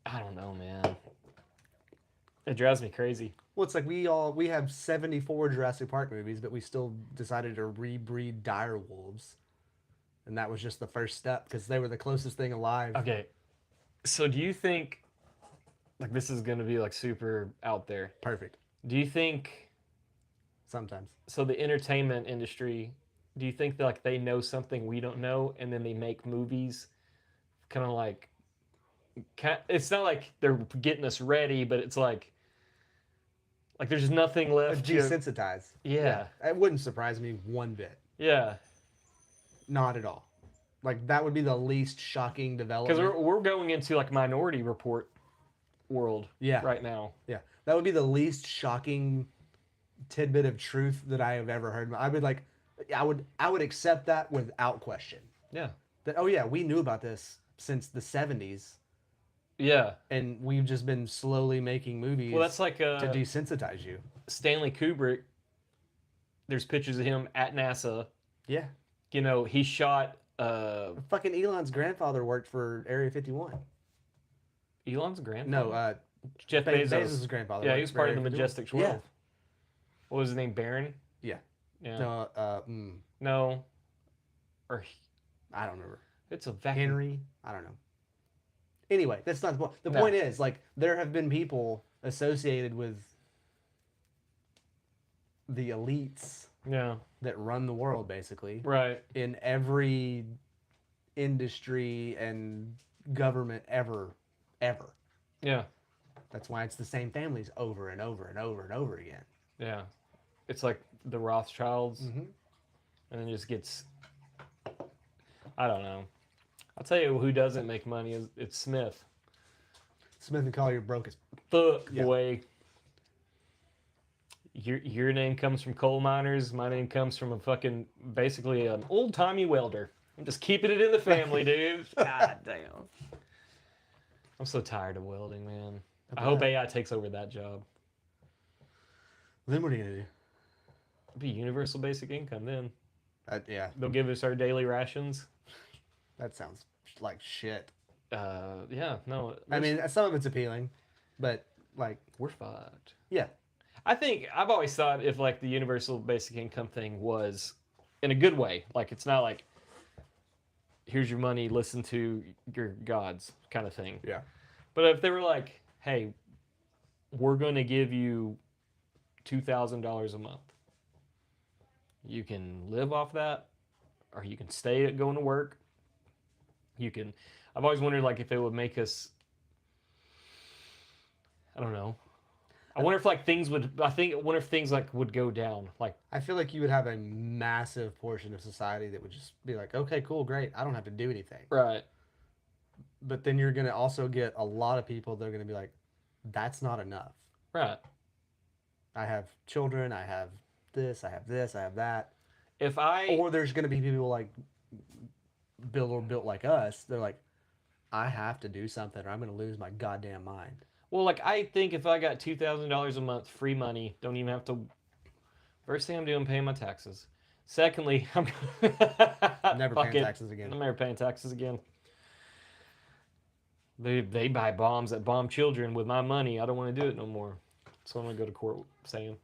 I don't know, man. It drives me crazy. Well, it's like we have 74 Jurassic Park movies, but we still decided to rebreed dire wolves, and that was just the first step because they were the closest thing alive. Okay. So do you think, like, this is going to be like super out there? Perfect. Do you think, Sometimes. so the entertainment industry, do you think that, like, they know something we don't know and then they make movies kind of like, it's not like they're getting us ready, but it's like there's nothing left to, Desensitize. yeah, It wouldn't surprise me one bit. yeah. Not at all. Like that would be the least shocking Because development. we're going into like Minority Report world Yeah. right now. Yeah. That would be the least shocking tidbit of truth that I have ever heard. I would accept that without question. Yeah. That oh yeah, we knew about this since the 70s Yeah. and we've just been slowly making movies Well, that's like to desensitize you. Stanley Kubrick. There's pictures of him at NASA. Yeah. You know, he shot Fucking Elon's grandfather worked for Area 51. Elon's grandfather. No, Jeff Bezos. Bezos' grandfather. Yeah, he worked was for part of Area the 51. Majestic 12. Yeah. What was his name? Baron? Yeah. Yeah. No, No. Or I don't remember. it's a vacuum. Henry? I don't know. Anyway, that's not the point. The No. point is, like, there have been people associated with the elites Yeah. that run the world, basically, Right. in every industry and government ever. Yeah. That's why it's the same families over and over and over and over again. Yeah. It's like the Rothschilds, Mm-hmm. and then just gets. I don't know. I'll tell you who doesn't make money is it's Smith. Smith and Collier broke his. Fuck, Yeah. boy. Your name comes from coal miners. My name comes from a fucking basically an old timey welder. I'm just keeping it in the family, dude. God damn. I'm so tired of welding, man. I hope AI takes over that job. Then what are you gonna do? It'll be universal basic income then. Yeah, They'll give us our daily rations. that sounds like shit. Yeah, no. I mean, some of it's appealing, but like, we're fucked. yeah, I think I've always thought if like the universal basic income thing was in a good way, like it's not like here's your money, listen to your gods kind of thing. yeah, But if they were like, hey, we're going to give you $2,000 a month, you can live off that, or you can stay going to work. You can. I've always wondered like if it would make us. I don't know. I wonder if like things would. I wonder if things like would go down. Like I feel like you would have a massive portion of society that would just be like, okay, cool, great, I don't have to do anything. right. But then you're gonna also get a lot of people that are gonna be like, that's not enough. Right. I have children, I have this, I have this, I have that. If I Or there's gonna be people like Bill or built like us. They're like, I have to do something, or I'm gonna lose my goddamn mind. well, like I think if I got $2,000 a month free money, don't even have to. First thing I'm doing, paying my taxes. Secondly, I'm Never Fuck paying it. taxes again. I'm never paying taxes again. They buy bombs that bomb children with my money. I don't want to do it no more. So I'm gonna go to court saying.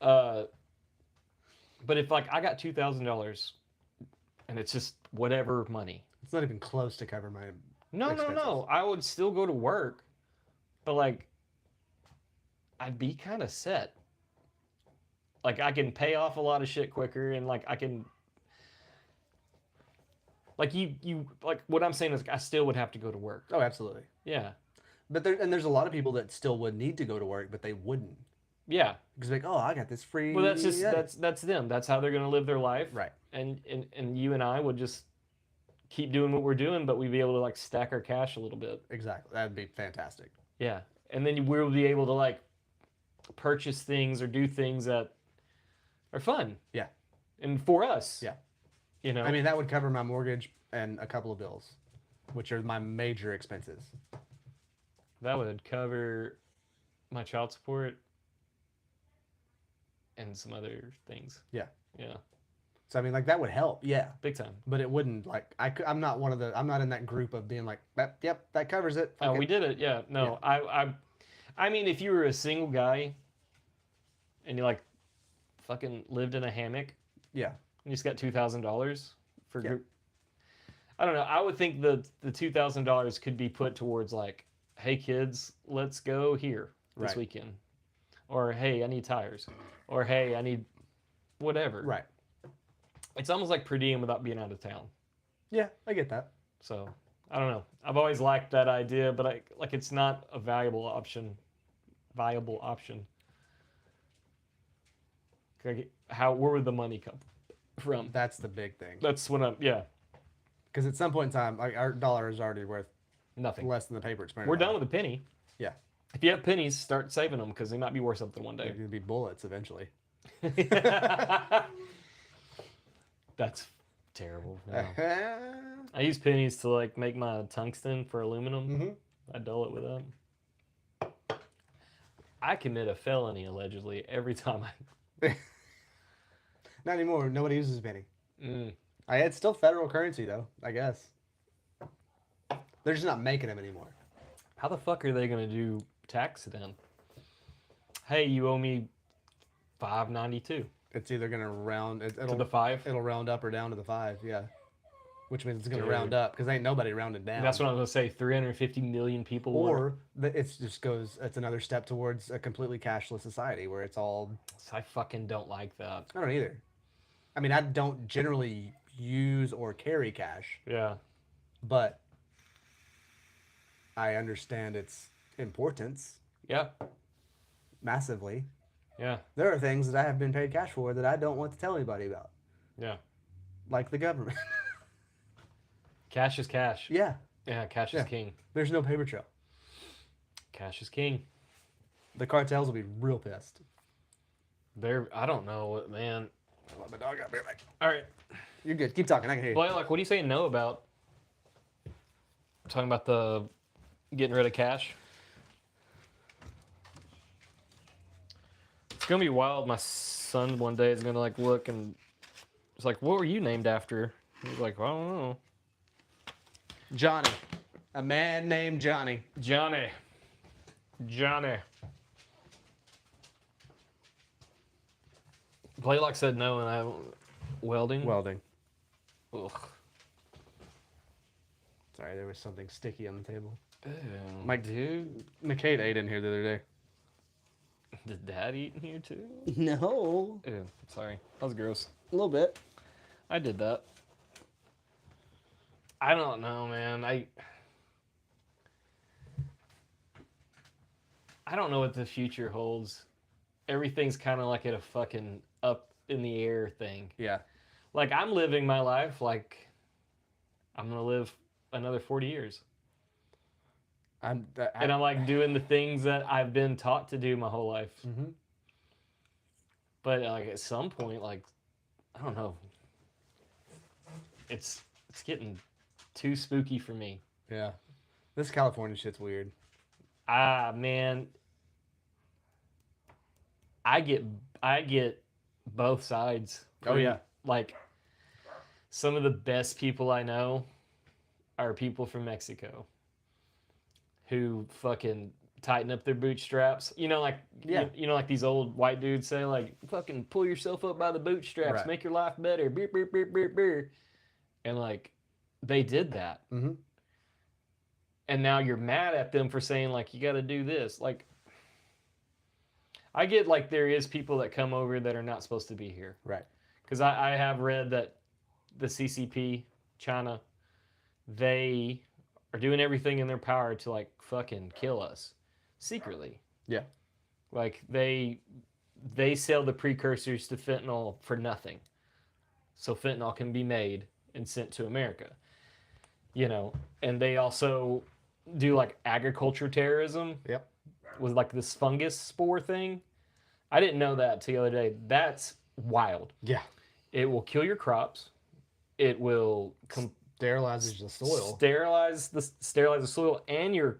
But if like I got $2,000, and it's just whatever money. It's not even close to cover my. No, Expenses. no. I would still go to work, but like, I'd be kind of set. Like I can pay off a lot of shit quicker, and like I can. Like you like what I'm saying is I still would have to go to work. Oh, absolutely. Yeah, But there's a lot of people that still would need to go to work, but they wouldn't yeah. because like, oh, I got this free. Well, that's just yeah. that's them. That's how they're gonna live their life. right. And you and I would just keep doing what we're doing, but we'd be able to like stack our cash a little bit. Exactly. That'd be fantastic. Yeah. and then we'll be able to like purchase things or do things that are fun. Yeah. And for us. Yeah. You know. I mean, that would cover my mortgage and a couple of bills, which are my major expenses. That would cover my child support and some other things. Yeah. Yeah. So I mean, like that would help. Yeah. Big time. But it wouldn't like I'm not one of the I'm not in that group of being like yep, that covers it. Oh, Okay. we did it. Yeah. No, Yeah. I mean, if you were a single guy and you like fucking lived in a hammock, Yeah. and you just got $2,000 for Yeah. group. I don't know. I would think the $2,000 could be put towards like, hey kids, let's go here this Right. weekend, or hey, I need tires, or hey, I need whatever. Right. It's almost like per diem without being out of town. Yeah, I get that. So I don't know. I've always liked that idea, but it's not a valuable option. Like, where would the money come from? That's the big thing. That's what I'm. Yeah. Because at some point in time, like our dollar is already worth Nothing. less than the paper it's printed. We're on. done with a penny. Yeah. If you have pennies, start saving them because they might be worth something one They're day. going to be bullets eventually. That's terrible. No. I use pennies to like make my tungsten for aluminum. Mm-hmm. I dull it with that. I commit a felony allegedly every time Not anymore. Nobody uses a penny. Mm. It's still federal currency though, I guess. They're just not making them anymore. How the fuck are they gonna do tax then? Hey, you owe me $5.92 It's either gonna round to the 5. It'll round up or down to the 5, yeah. Which means it's gonna Dude. round up because ain't nobody rounding down. That's what I was gonna say. 350 million people. Or it's another step towards a completely cashless society where it's all. I fucking don't like that. I don't either. I mean, I don't generally use or carry cash, Yeah. but I understand its importance Yeah. massively. Yeah. There are things that I have been paid cash for that I don't want to tell anybody about, Yeah. like the government. Cash is cash. Yeah, Yeah. Cash Yeah. is king. there's no paper trail. Cash is king. The cartels will be real pissed. I don't know what, man. Let my dog out. Be right back. All right. You're good. Keep talking. I can hear you. Well, like, what are you saying no about? Talking about the getting rid of cash. It's gonna be wild. My son one day is gonna like look and it's like, what were you named after? He's like, well, I don't know. Johnny. A man named Johnny. Johnny. Blaylock said no, and I welding. Welding. Ugh. Sorry, there was something sticky on the table. Ew, Mike, dude, McCade ate in here the other day. did Dad eat in here too? No. Ew, sorry, that was gross. A little bit. I did that. I don't know, man. I don't know what the future holds. Everything's kind of like at a fucking up in the air thing. Yeah. Like, I'm living my life like I'm gonna live another 40 years. And I'm like doing the things that I've been taught to do my whole life. Mm-hmm. But like at some point, like, I don't know. It's getting too spooky for me. Yeah. This California shit's weird. Man, I get both sides. Oh, yeah. Like, some of the best people I know are people from Mexico who fucking tighten up their bootstraps. You know, like, Yeah. you know, like these old white dudes say, like, fucking pull yourself up by the bootstraps, Right. make your life better, beer, beer, beer, beer, beer. And like, they did that. Mm-hmm. And now you're mad at them for saying, like, you got to do this. Like, I get, like, there is people that come over that are not supposed to be here. Right. Because I have read that the CCP, China, they are doing everything in their power to, like, fucking kill us secretly. Yeah. Like, they sell the precursors to fentanyl for nothing. So fentanyl can be made and sent to America. You know, and they also do like agriculture terrorism. Yep. was like this fungus spore thing. I didn't know that till the other day. That's wild. Yeah. It will kill your crops. It will Sterilizes the soil. sterilize the soil and your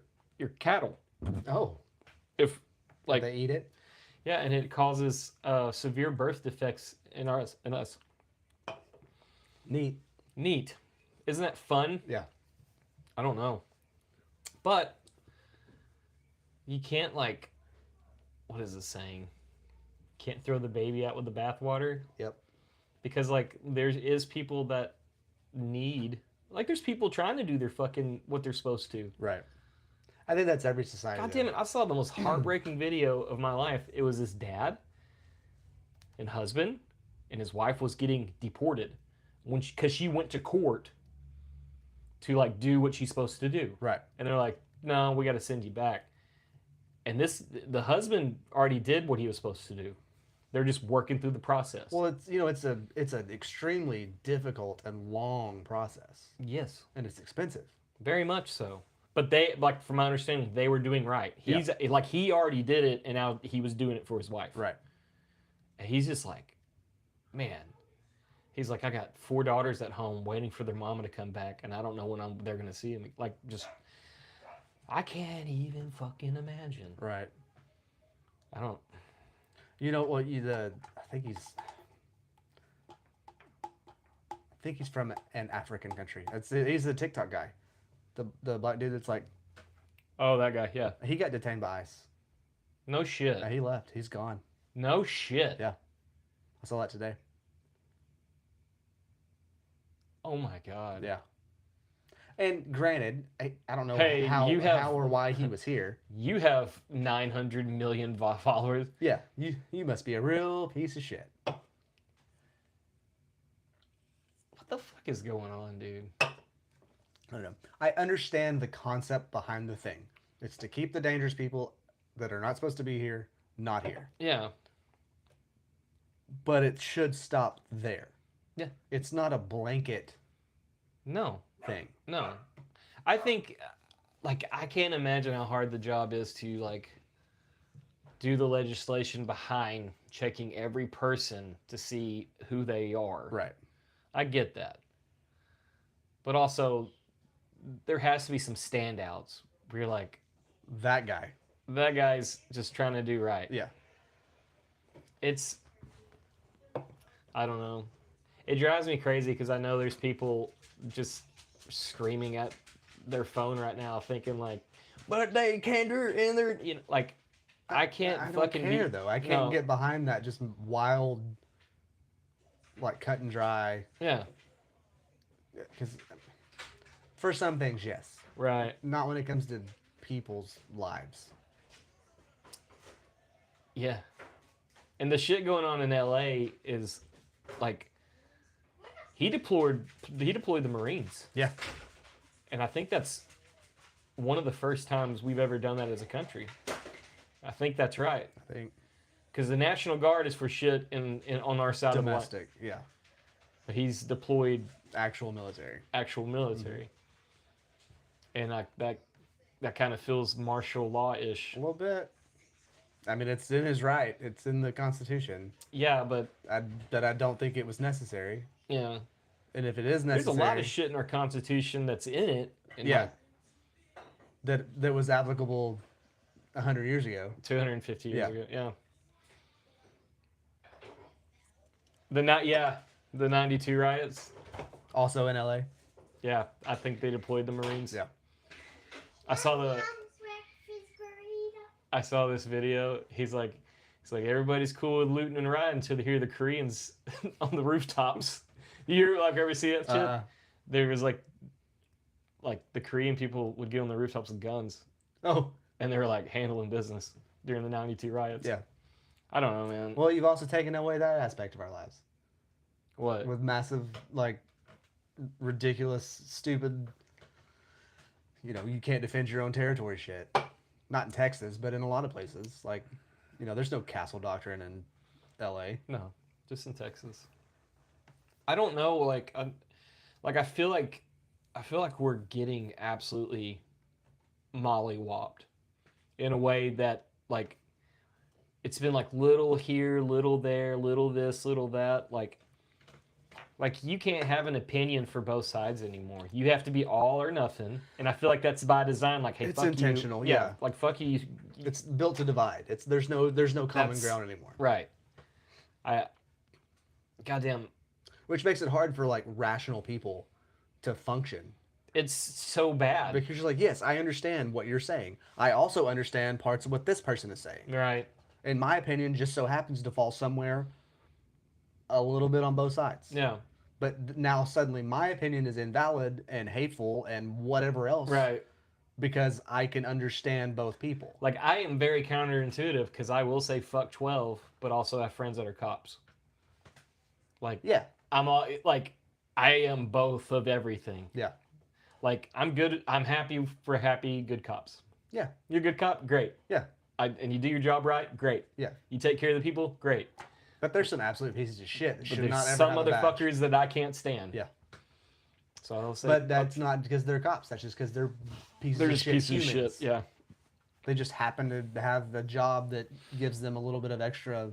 cattle. Oh. If like they eat it? yeah, and it causes severe birth defects in us. Neat. Neat, isn't that fun? Yeah. I don't know, but you can't like, what is the saying? Can't throw the baby out with the bathwater. Yep. Because like there is people that need, like there's people trying to do their fucking what they're supposed to. Right. I think that's every society. God damn it! I saw the most heartbreaking video of my life. It was this dad and husband, and his wife was getting deported because she went to court to like do what she's supposed to do. Right. And they're like, no, we got to send you back. And the husband already did what he was supposed to do. They're just working through the process. Well, it's an extremely difficult and long process, yes, and it's expensive. very much so. But they, like, from my understanding, they were doing right. He's like, he already did it, and now he was doing it for his wife. Right. And he's just like, man. He's like, I got 4 daughters at home waiting for their mama to come back, and I don't know when they're gonna see him. Like, just, I can't even fucking imagine. Right. I don't. You know, well, I think he's from an African country. He's the TikTok guy, the black dude that's like. Oh, that guy. Yeah. He got detained by ICE. No shit. He left. He's gone. No shit. Yeah. I saw that today. Oh my god. Yeah. And granted, I don't know Hey, how how or why he was here. You have 900 million followers. Yeah, you must be a real piece of shit. What the fuck is going on, dude? I don't know. I understand the concept behind the thing. It's to keep the dangerous people that are not supposed to be here not here. Yeah. But it should stop there. Yeah. It's not a blanket No. thing. No. I think, like, I can't imagine how hard the job is to, like, do the legislation behind checking every person to see who they are. Right. I get that. But also, there has to be some standouts where you're like, That guy. that guy's just trying to do right. Yeah. It's, I don't know. It drives me crazy because I know there's people just screaming at their phone right now thinking like, but they can't do it and they're, you know, like, I can't I don't fucking care though. I can't No. get behind that just wild, like cut and dry. Yeah, Because for some things, yes. right. Not when it comes to people's lives. Yeah. And the shit going on in LA is like, he deployed the Marines. Yeah. And I think that's one of the first times we've ever done that as a country. I think that's right. I think Because the National Guard is for shit on our side domestic. Yeah. of the line. He's deployed Actual military. actual military. And that kind of feels martial law-ish. A little bit. I mean, it's in his right. It's in the Constitution. Yeah, but That I don't think it was necessary. yeah. And if it is There's necessary, a lot of shit in our Constitution that's in it. And yeah, like that was applicable 100 years ago. 250 years Yeah. ago. Yeah. The 92 riots. Also in LA. Yeah, I think they deployed the Marines. Yeah. I saw Mom's refrigerator. I saw this video. He's like everybody's cool with looting and rioting until they hear the Koreans on the rooftops. You ever see that shit? There was like the Korean people would get on the rooftops with guns, Oh, and they were like handling business during the 92 riots. yeah. I don't know, man. Well, you've also taken away that aspect of our lives What? with massive, like, ridiculous, stupid. You can't defend your own territory shit. Not in Texas, but in a lot of places. Like, there's no castle doctrine in LA. No, just in Texas. I don't know. I feel like we're getting absolutely mollywopped. in a way that like it's been like little here, little there, little this, little that. Like you can't have an opinion for both sides anymore. You have to be all or nothing, and I feel like that's by design. Like, hey, It's fuck intentional, you. yeah. Like fuck you. It's built to divide. There's no common That's- ground anymore. Right. Goddamn. Which makes it hard for like rational people to function. It's so bad. Because you're like, yes, I understand what you're saying. I also understand parts of what this person is saying. Right. And my opinion just so happens to fall somewhere a little bit on both sides. Yeah. But now suddenly my opinion is invalid and hateful and whatever else. Right. Because I can understand both people. Like I am very counterintuitive because I will say fuck 12, but also have friends that are cops. Like Yeah. I'm all like I am both of everything. Yeah. Like I'm good. I'm happy for happy good cops. Yeah. You're a good cop, great. Yeah. And you do your job right, great. Yeah. You take care of the people, great. But there's some absolute pieces of shit that But should there's not ever some have a badge. motherfuckers that I can't stand. Yeah. So I'll say. But that's not because they're cops. That's just because they're pieces they're of just shit pieces of humans. shit. Yeah. They just happen to have a job that gives them a little bit of extra.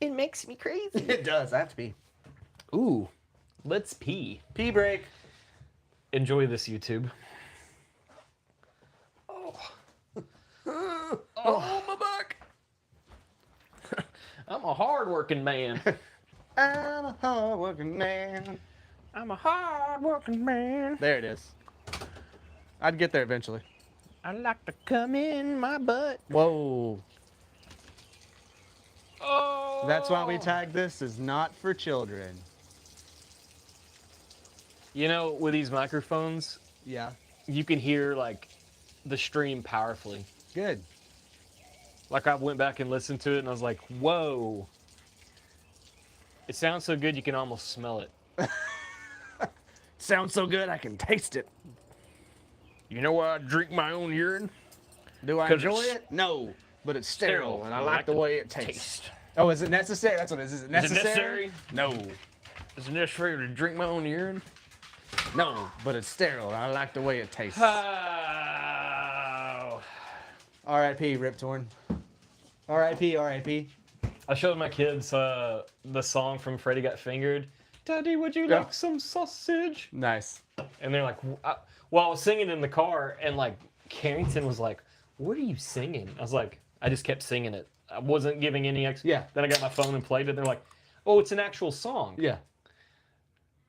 It makes me crazy. It does. I have to pee. Ooh, let's pee. Pee break. Enjoy this, YouTube. Oh, my back. I'm a hard-working man. I'm a hard-working man. I'm a hard-working man. There it is. I'd get there eventually. I like to come in my butt. Whoa. Oh. That's why we tag this as not for children. You know, with these microphones, Yeah. you can hear like the stream powerfully. Good. Like I went back and listened to it, and I was like, "Whoa!" It sounds so good you can almost smell it. Sounds so good I can taste it. You know why I drink my own urine? Do I 'Cause enjoy it's it? No. But it's sterile, and I like the way it tastes. Taste. Oh, is it necessary? That's what it is. Is it Is it necessary? necessary? No. Is it necessary to drink my own urine? No, but it's sterile, and I like the way it tastes. Oh. R.I.P. Rip Torn. R.I.P. R.I.P. I showed my kids the song from Freddy Got Fingered. Daddy, would you Yeah. like some sausage? Nice. And they're like, well, I was singing in the car, and like Carrington was like, "What are you singing?" I was like, I just kept singing it. I wasn't giving any extra. Yeah. Then I got my phone and played it. They're like, "Oh, it's an actual song." Yeah.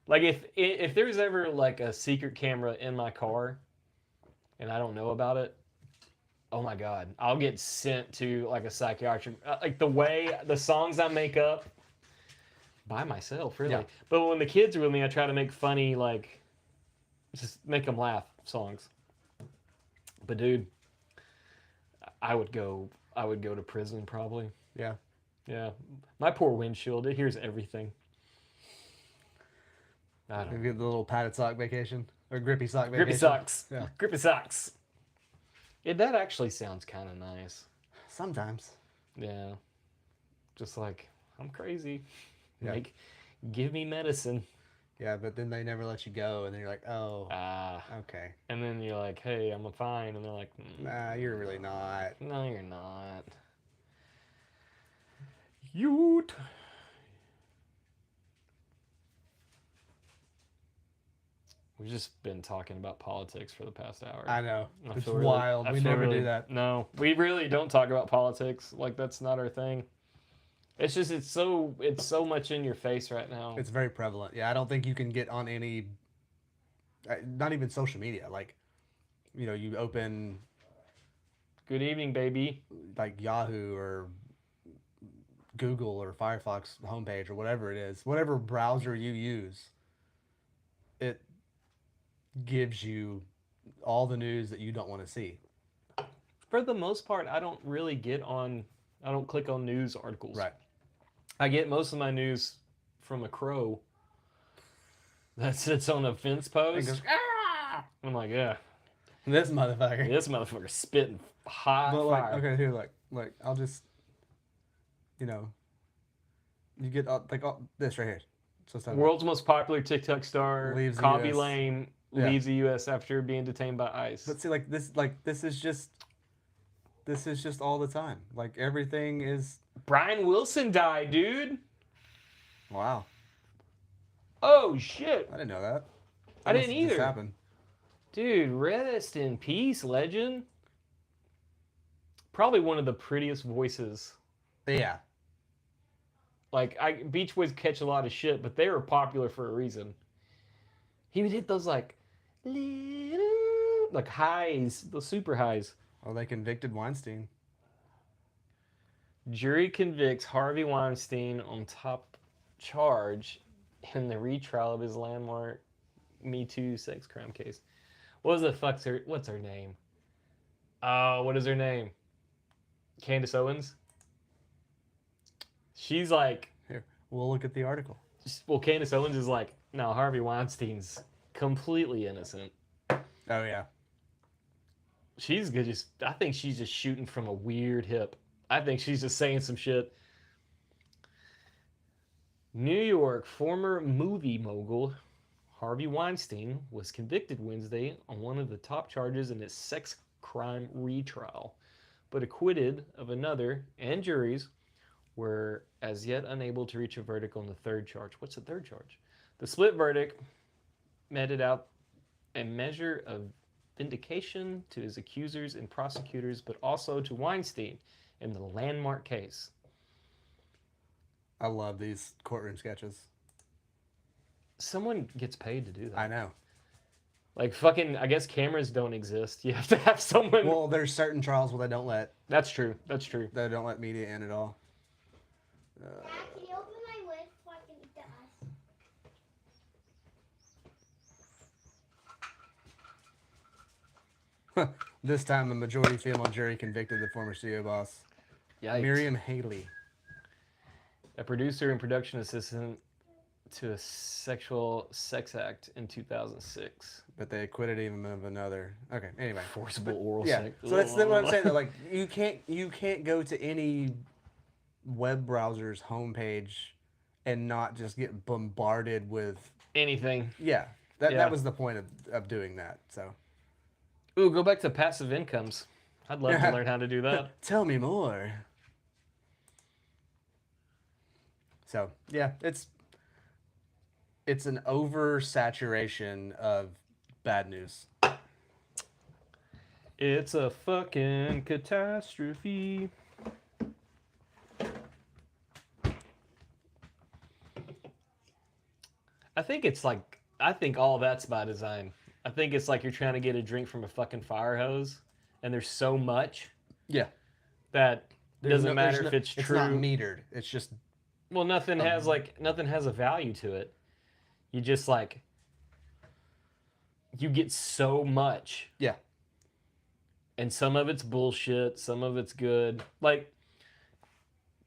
Like if there's ever like a secret camera in my car, and I don't know about it, oh my God, I'll get sent to like a psychiatric. Like the songs I make up by myself, really. Yeah. But when the kids are with me, I try to make funny, like, just make them laugh songs. But dude, I would go to prison probably. Yeah. Yeah, my poor windshield, it hears everything. I don't know. Maybe the little padded sock vacation or grippy sock vacation. Grippy socks. Yeah. Grippy socks. Yeah, that actually sounds kind of nice. Sometimes. Yeah. Just like, I'm crazy. Yeah. Like, give me medicine. Yeah, but then they never let you go, and then you're like, oh, okay. And then you're like, hey, I'm fine. And they're like, Nah, you're really not. no, you're not. Yoot. We've just been talking about politics for the past hour. I know. I It's feel really- wild. I We feel never really- do that. No, we really don't talk about politics. Like that's not our thing. It's just it's so much in your face right now. It's very prevalent. Yeah, I don't think you can get on any, not even social media. Like, you open Good evening, baby. like Yahoo or Google or Firefox homepage or whatever it is, whatever browser you use, it gives you all the news that you don't want to see. For the most part, I don't really I don't click on news articles. Right. I get most of my news from a crow that sits on a fence post. goes, I'm like, yeah, This motherfucker. this motherfucker's spitting hot But fire. okay, here, like I'll just, you get this right here. So it's not World's most popular TikTok star, Leaves the Copy US. Lame, Yeah. leaves the U.S. after being detained by ICE. But see, this is just all the time. Like everything is. Brian Wilson died, dude. Wow, Oh shit, I didn't know that. I That didn't must have just either. happened. Dude, rest in peace, legend. Probably one of the prettiest voices. Yeah. Like Beach Boys catch a lot of shit, but they were popular for a reason. He would hit those like highs, those super highs. Oh, they convicted Weinstein. Jury convicts Harvey Weinstein on top charge in the retrial of his landmark Me Too sex crime case. What's her name? What is her name? Candace Owens. She's like, Here, we'll look at the article. well, Candace Owens is like, no, Harvey Weinstein's completely innocent. Oh yeah. She's good. I think she's just shooting from a weird hip. I think she's just saying some shit. New York former movie mogul Harvey Weinstein was convicted Wednesday on one of the top charges in his sex crime retrial, but acquitted of another, and juries were as yet unable to reach a verdict on the third charge. What's the third charge? The split verdict meted out a measure of vindication to his accusers and prosecutors, but also to Weinstein in the landmark case. I love these courtroom sketches. Someone gets paid to do that. I know. Like fucking, I guess cameras don't exist. You have to have someone. Well, there's certain trials where they don't let That's true. they don't let media in at all. Dad, can you open my lid so I can eat the ice? This time, a majority female jury convicted the former studio boss, Yikes. Miriam Haley. A producer and production assistant to a sexual sex act in 2006. But they acquitted him of another. Okay, anyway. Forcible oral Yeah. sex. So that's what I'm saying. Though. Like you can't go to any web browser's homepage and not just get bombarded with Anything. yeah. Yeah. That was the point of doing that. So Ooh, go back to passive incomes. I'd love to learn how to do that. tell me more. So yeah, it's an oversaturation of bad news. It's a fucking catastrophe. I think all that's by design. I think it's like you're trying to get a drink from a fucking fire hose, and there's so much Yeah. that it doesn't matter if it's It's true. not metered. It's just Well, nothing has a value to it. You just like you get so much, yeah. and some of it's bullshit, some of it's good. Like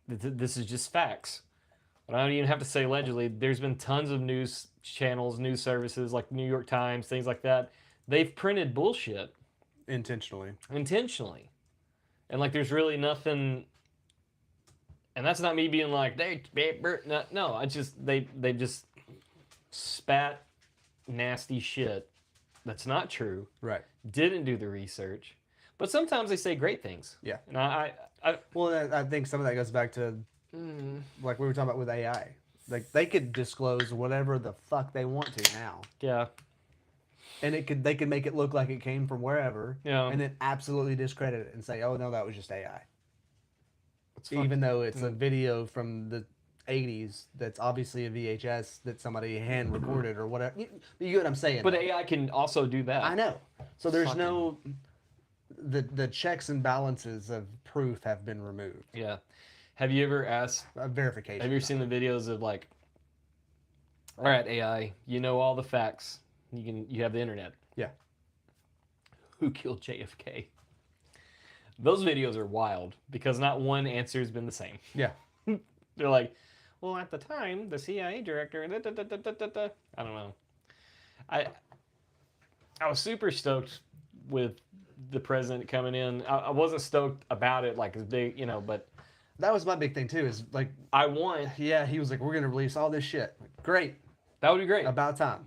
this is just facts. But I don't even have to say allegedly. There's been tons of news channels, news services like New York Times, things like that. They've printed bullshit Intentionally. and like there's really nothing. And that's not me being like no. I just they just spat nasty shit that's not true. Right. Didn't do the research, but sometimes they say great things. Yeah. And I Well, I think some of that goes back to like we were talking about with AI. Like they could disclose whatever the fuck they want to now, yeah and they could make it look like it came from wherever, Yeah. and then absolutely discredit it and say, "Oh no, that was just AI," it's even though it's a video from the 80s that's obviously a VHS that somebody hand recorded or whatever. You get what I'm saying? But though. AI can also do that. I know. So there's Fucking- no the checks and balances of proof have been removed. Yeah. Have you ever asked? Verification. Have you ever seen the videos of like, all right, AI, you know all the facts. You have the internet. Yeah. Who killed JFK? Those videos are wild because not one answer has been the same. Yeah. They're like, well, at the time, the CIA director. Da, da, da, da, da, da, da. I don't know. I was super stoked with the president coming in. I wasn't stoked about it like as big, but That was my big thing too. Is like, I want. yeah, he was like, we're gonna release all this shit. Like, great, That would be great. about time.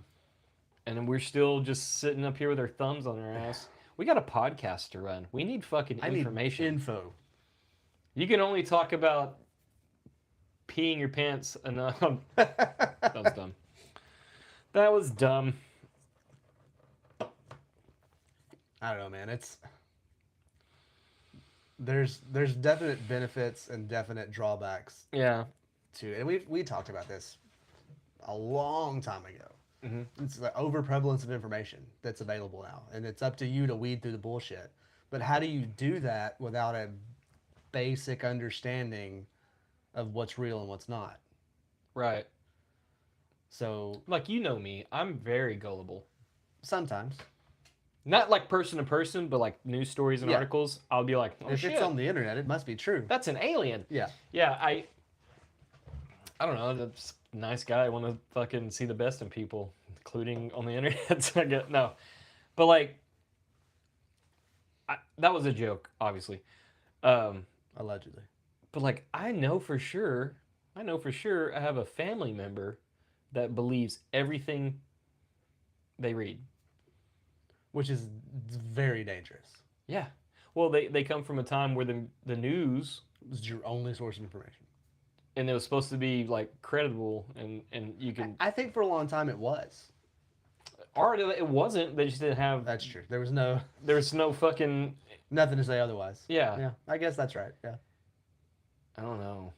and we're still just sitting up here with our thumbs on our ass. We got a podcast to run. We need fucking I need information. info. You can only talk about peeing your pants enough. That was dumb. That was dumb. I don't know, man. There's definite benefits and definite drawbacks Yeah. to it. And we talked about this a long time ago. Mm-hmm. It's the overprevalence of information that's available now, and it's up to you to weed through the bullshit. But how do you do that without a basic understanding of what's real and what's not? Right. So Like, you know me. I'm very gullible. sometimes, Not like person to person, but like news stories and Yeah. articles. I'll be like, oh if shit, it's on the internet, it must be true. that's an alien. Yeah. Yeah, I don't know. That's a nice guy. I want to fucking see the best in people, including on the internet. So I get no, but like, that was a joke, obviously. Allegedly. But like, I know for sure. I have a family member that believes everything they read. Which is very dangerous. Yeah. Well, they come from a time where the news, It's your only source of information. and it was supposed to be like credible, and you can. I think for a long time it was. Or it wasn't. They just didn't have. That's true. There was no fucking. nothing to say otherwise. Yeah. Yeah. I guess that's right. Yeah. I don't know.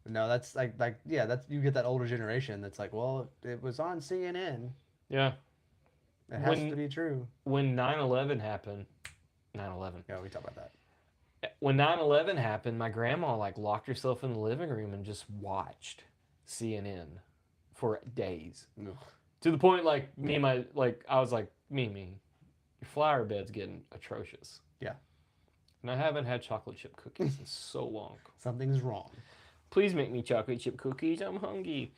No, that's like yeah, that's you get that older generation that's like, well, it was on CNN. Yeah. It has to be true. When 9/11 happened, 9/11. Yeah, we talk about that. When 9/11 happened, my grandma like locked herself in the living room and just watched CNN for days. Ugh. To the point like I was like, Mimi, your flower bed's getting atrocious. Yeah. And I haven't had chocolate chip cookies in so long. Something's wrong. Please make me chocolate chip cookies. I'm hungry.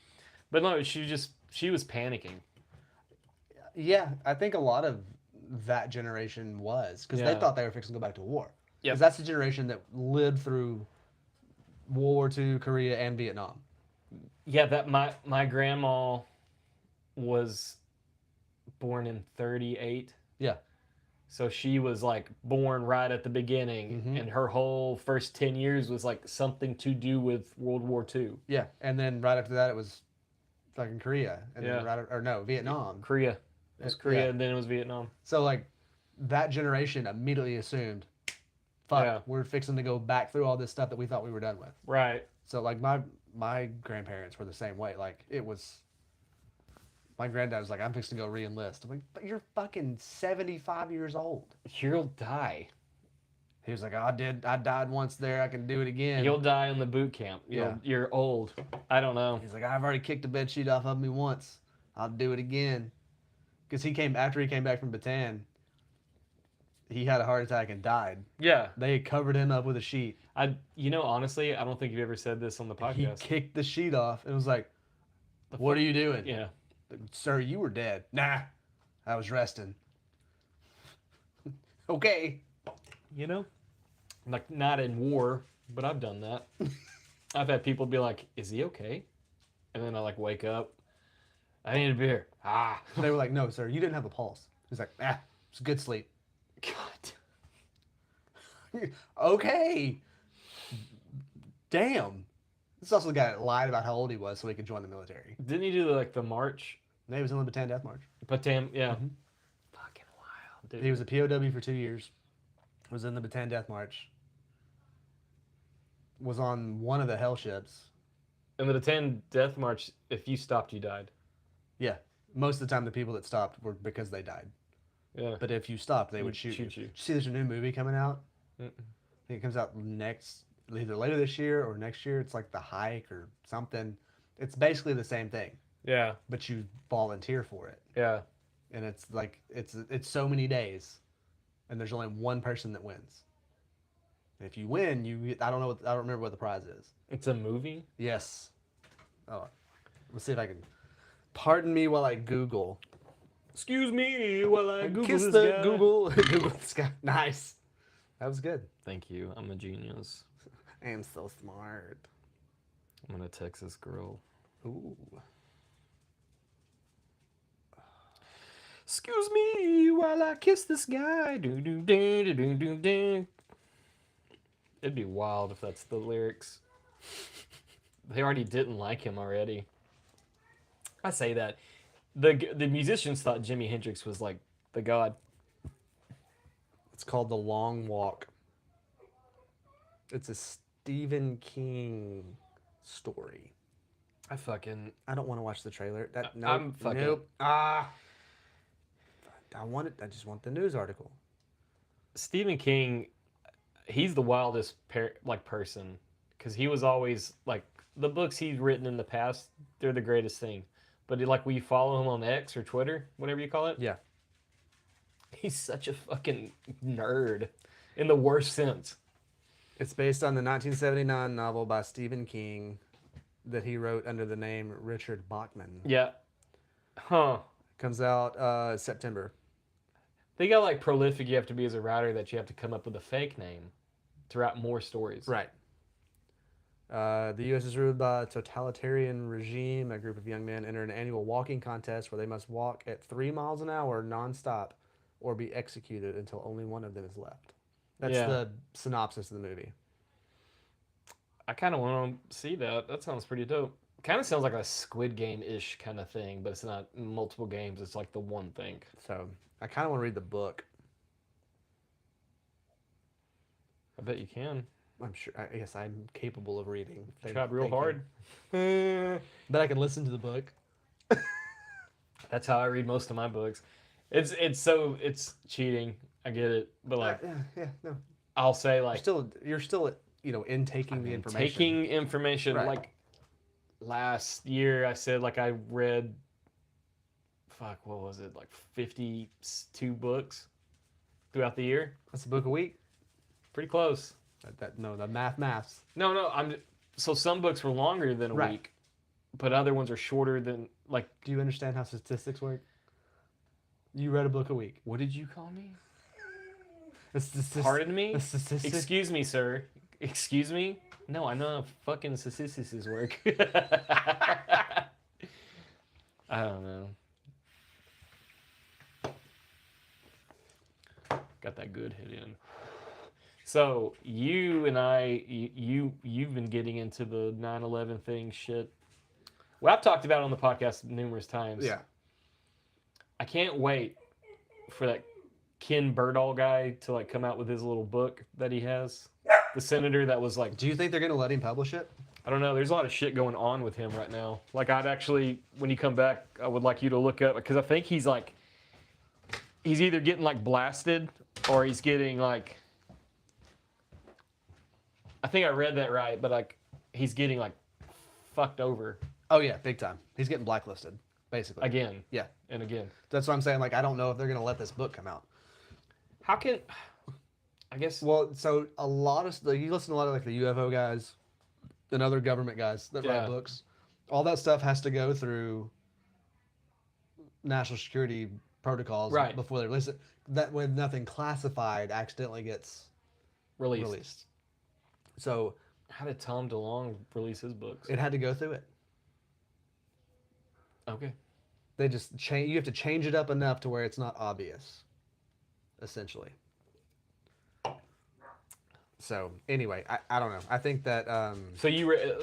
But no, she was panicking. Yeah, I think a lot of that generation was because they Yeah. thought they were fixing to go back to war. Yep. Because that's the generation that lived through World War II, Korea, and Vietnam. Yeah, that my grandma was born in 38. Yeah. So she was like born right at the beginning, Mhm. and her whole first 10 years was like something to do with World War II. Yeah, and then right after that it was fucking Korea, and Yeah. then Vietnam. Korea. It was Korea, Yeah. and then it was Vietnam. So like that generation immediately assumed, fuck, Yeah. we're fixing to go back through all this stuff that we thought we were done with. Right. So like my grandparents were the same way. Like it was. My granddad was like, I'm fixing to go re-enlist. I'm like, but you're fucking 75 years old. You'll die. He was like, I died once there. I can do it again. You'll die in the boot camp. Yeah. You're old. I don't know. He's like, I've already kicked the bed sheet off of me once. I'll do it again. Because after he came back from Bataan, he had a heart attack and died. Yeah. They covered him up with a sheet. Honestly, I don't think you've ever said this on the He podcast. kicked the sheet off and was like, what are you doing? Yeah. Sir, you were dead. Nah, I was resting. Okay. Like, not in war, but I've done that. I've had people be like, is he okay? And then I like wake up. I need a beer. Ah. They were like, no, sir, you didn't have a pulse. He's like, it's good sleep. God. Okay. Damn. This is also the guy that lied about how old he was so he could join the military. Didn't he do like the march? No, he was in the Bataan Death March. Batam, yeah. Mhm. Fucking wild, dude. He was a POW for 2 years. Was in the Bataan Death March. Was on one of the hell ships. In the Bataan Death March, if you stopped, you died. Yeah. Most of the time, the people that stopped were because they died. Yeah. But if you stopped, they would shoot you. you. Did you see there's a new movie coming out? Mm-mm. I think it comes out either later this year or next year. It's like The Hike or something. It's basically the same thing, Yeah. but you volunteer for it. Yeah. And it's like it's so many days, and there's only one person that wins. And if you win, I don't remember what the prize is. It's a movie? Yes. Oh, let's see if I can. Pardon me while I Google. Excuse me while I Google Kiss this the guy. Google this guy. Nice. That was good. Thank you. I'm a genius. I am so smart. I'm gonna text this girl. Ooh. Excuse me while I kiss this guy. Do do do do do do do. It'd be wild if that's the lyrics. They already didn't like him already. I say that. The musicians thought Jimi Hendrix was like the god. It's called The Long Walk. It's a Stephen King story. I fucking I don't want to watch the trailer. No, I'm fucking- nope. I just want the news article. Stephen King. He's the wildest person because he was always like the books he's written in the past. They're the greatest thing. But like, we follow him on X or Twitter, whatever you call it. Yeah. He's such a fucking nerd, in the worst sense. It's based on the 1979 novel by Stephen King that he wrote under the name Richard Bachman. Yeah. Huh. Comes out September. They got like prolific you have to be as a writer that you have to come up with a fake name to write more stories. Right. The U.S. is ruled by a totalitarian regime. A group of young men enter an annual walking contest where they must walk at 3 miles an hour nonstop or be executed until only one of them is left. That's Yeah. the synopsis of the movie. I kind of want to see that. That sounds pretty dope. Kind of sounds like a Squid Game-ish kind of thing, but it's not multiple games. It's like the one thing. So I kind of want to read the book. I bet you can. I'm sure. I guess I'm capable of reading. Tried real hard. But I can listen to the book. That's how I read most of my books. It's cheating. I get it, but like No. I'll say like You're still intaking the information. taking information. Right. Like last year, I said like I read. Fuck, what was it? Like 52 books throughout the year. That's a book a week. Pretty close. The maths. No. So some books were longer than a Right. week, but other ones are shorter than like. Do you understand how statistics work? You read a book a week. What did you call me? Pardon Pardon me? The statistics. Excuse me, sir. Excuse me? No, I know how fucking statistics work. I don't know. Got that good hit in. So you and you've been getting into the 9/11 thing shit. Well, I've talked about it on the podcast numerous times. Yeah. I can't wait for that Ken Berdahl guy to like come out with his little book that he has. The senator that was like, Do you think they're gonna let him publish it? I don't know. There's a lot of shit going on with him right now. Like, I'd actually, when you come back, I would like you to look up because I think he's either getting like blasted or he's getting like. I think I read that right, but like he's getting like fucked over Oh yeah, big time. He's getting blacklisted, basically. again. Yeah. And again. That's what I'm saying. Like, I don't know if they're gonna let this book come out. How can? I guess. Well, so a lot of you listen to a lot of like the UFO guys and other government guys that Yeah. write books. All that stuff has to go through national security protocols Right. before they release it. That way, nothing classified accidentally gets released. So How did Tom DeLonge release his books? it had to go through it. Okay. They just change. You have to change it up enough to where it's not obvious. Essentially. So anyway, I don't know. I think that.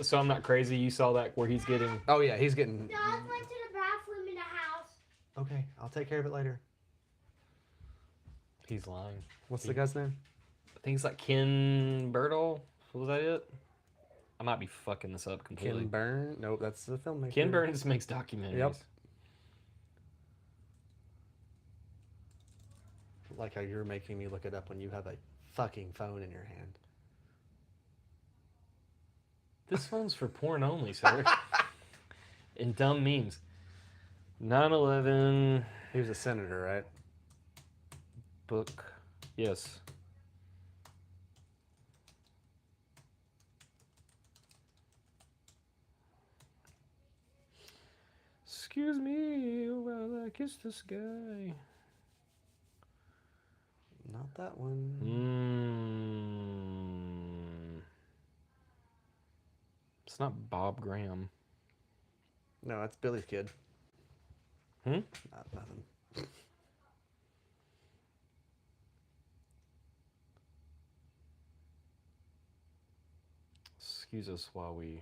So I'm not crazy. You saw that where he's getting. Oh yeah, he's getting. Dog went to the bathroom in the house. Okay, I'll take care of it later. He's lying. What's the guy's name? I think it's like Ken Berdahl. Was that it? I might be fucking this up completely. Ken Burns? Nope, that's the filmmaker. Ken Burns makes documentaries. Yep. Like how you're making me look it up when you have a fucking phone in your hand. This phone's for porn only, sir. And dumb memes. 9/11 He was a senator, right? book. Yes. Excuse me while I kiss this guy. Not that one. It's not Bob Graham. No, that's Billy's kid. Hmm? Not nothing. excuse us while we...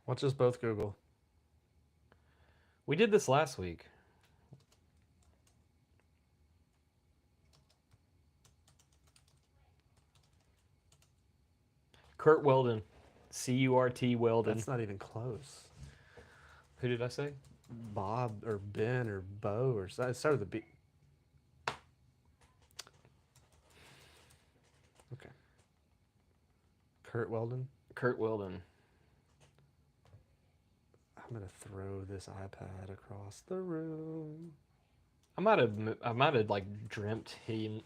Let's just both Google. We did this last week. Kurt Weldon. C-U-R-T Weldon. That's not even close. Who did I say? Bob or Ben or Bo or it started with a B. Okay. Kurt Weldon. Kurt Weldon. I'm gonna throw this iPad across the room. I might have like dreamt him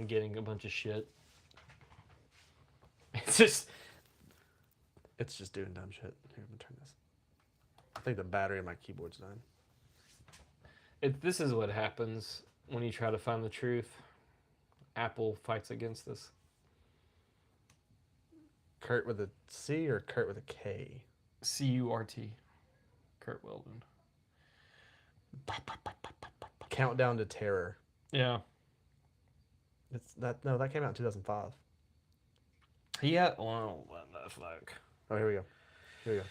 getting a bunch of shit. It's just doing dumb shit. Here, I'm gonna turn this. I think the battery in my keyboard's dying. This is what happens when you try to find the truth. Apple fights against us. Kurt with a C or Kurt with a K? C-U-R-T. Kurt Weldon. Countdown to Terror. Yeah. That came out in 2005. Well, what the fuck? Oh, here we go.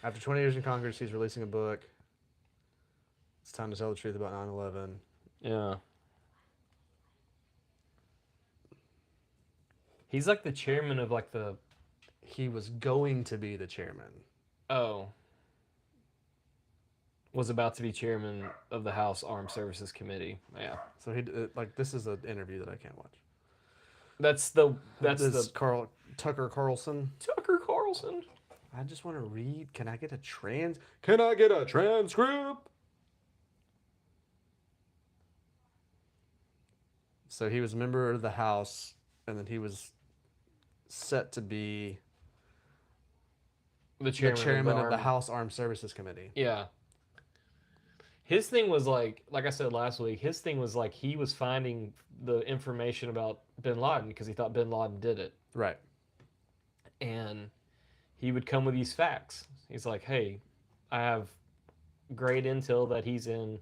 After 20 years in Congress, he's releasing a book. It's time to tell the truth about 9/11. Yeah. He's like the chairman of like the... He was going to be the chairman. Oh. Was about to be chairman of the House Armed Services Committee. Yeah. So this is an interview that I can't watch. That's Tucker Carlson. Tucker Carlson. I just want to read. Can I get a transcript? So he was a member of the House, and then he was set to be the chairman of the House Armed Services Committee. Yeah. His thing was like I said last week, his thing was like he was finding the information about bin Laden because he thought bin Laden did it. Right. And he would come with these facts. He's like, hey, I have great intel that he's in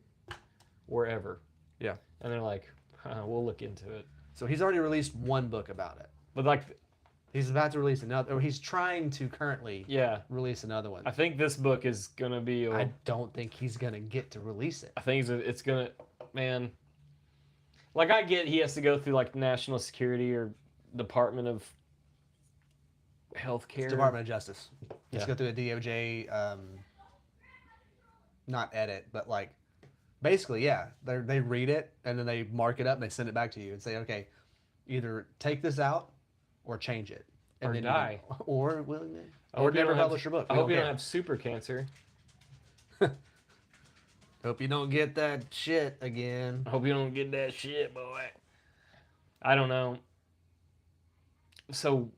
wherever. Yeah. And they're like, we'll look into it. So he's already released one book about it. But like... He's about to release another, or he's trying to currently release another one. I think this book is going to be... I don't think he's going to get to release it. I think it's going to... Man. Like, I get he has to go through, like, national security or Department of Healthcare. It's Department of Justice. Yeah. Just go through a DOJ, not edit, but, like, basically, yeah. They read it, and then they mark it up, and they send it back to you and say, okay, either take this out, or change it, and or then die, or never publish your book. I hope you don't have super cancer. Hope you don't get that shit again. I hope you don't get that shit, boy. I don't know. So,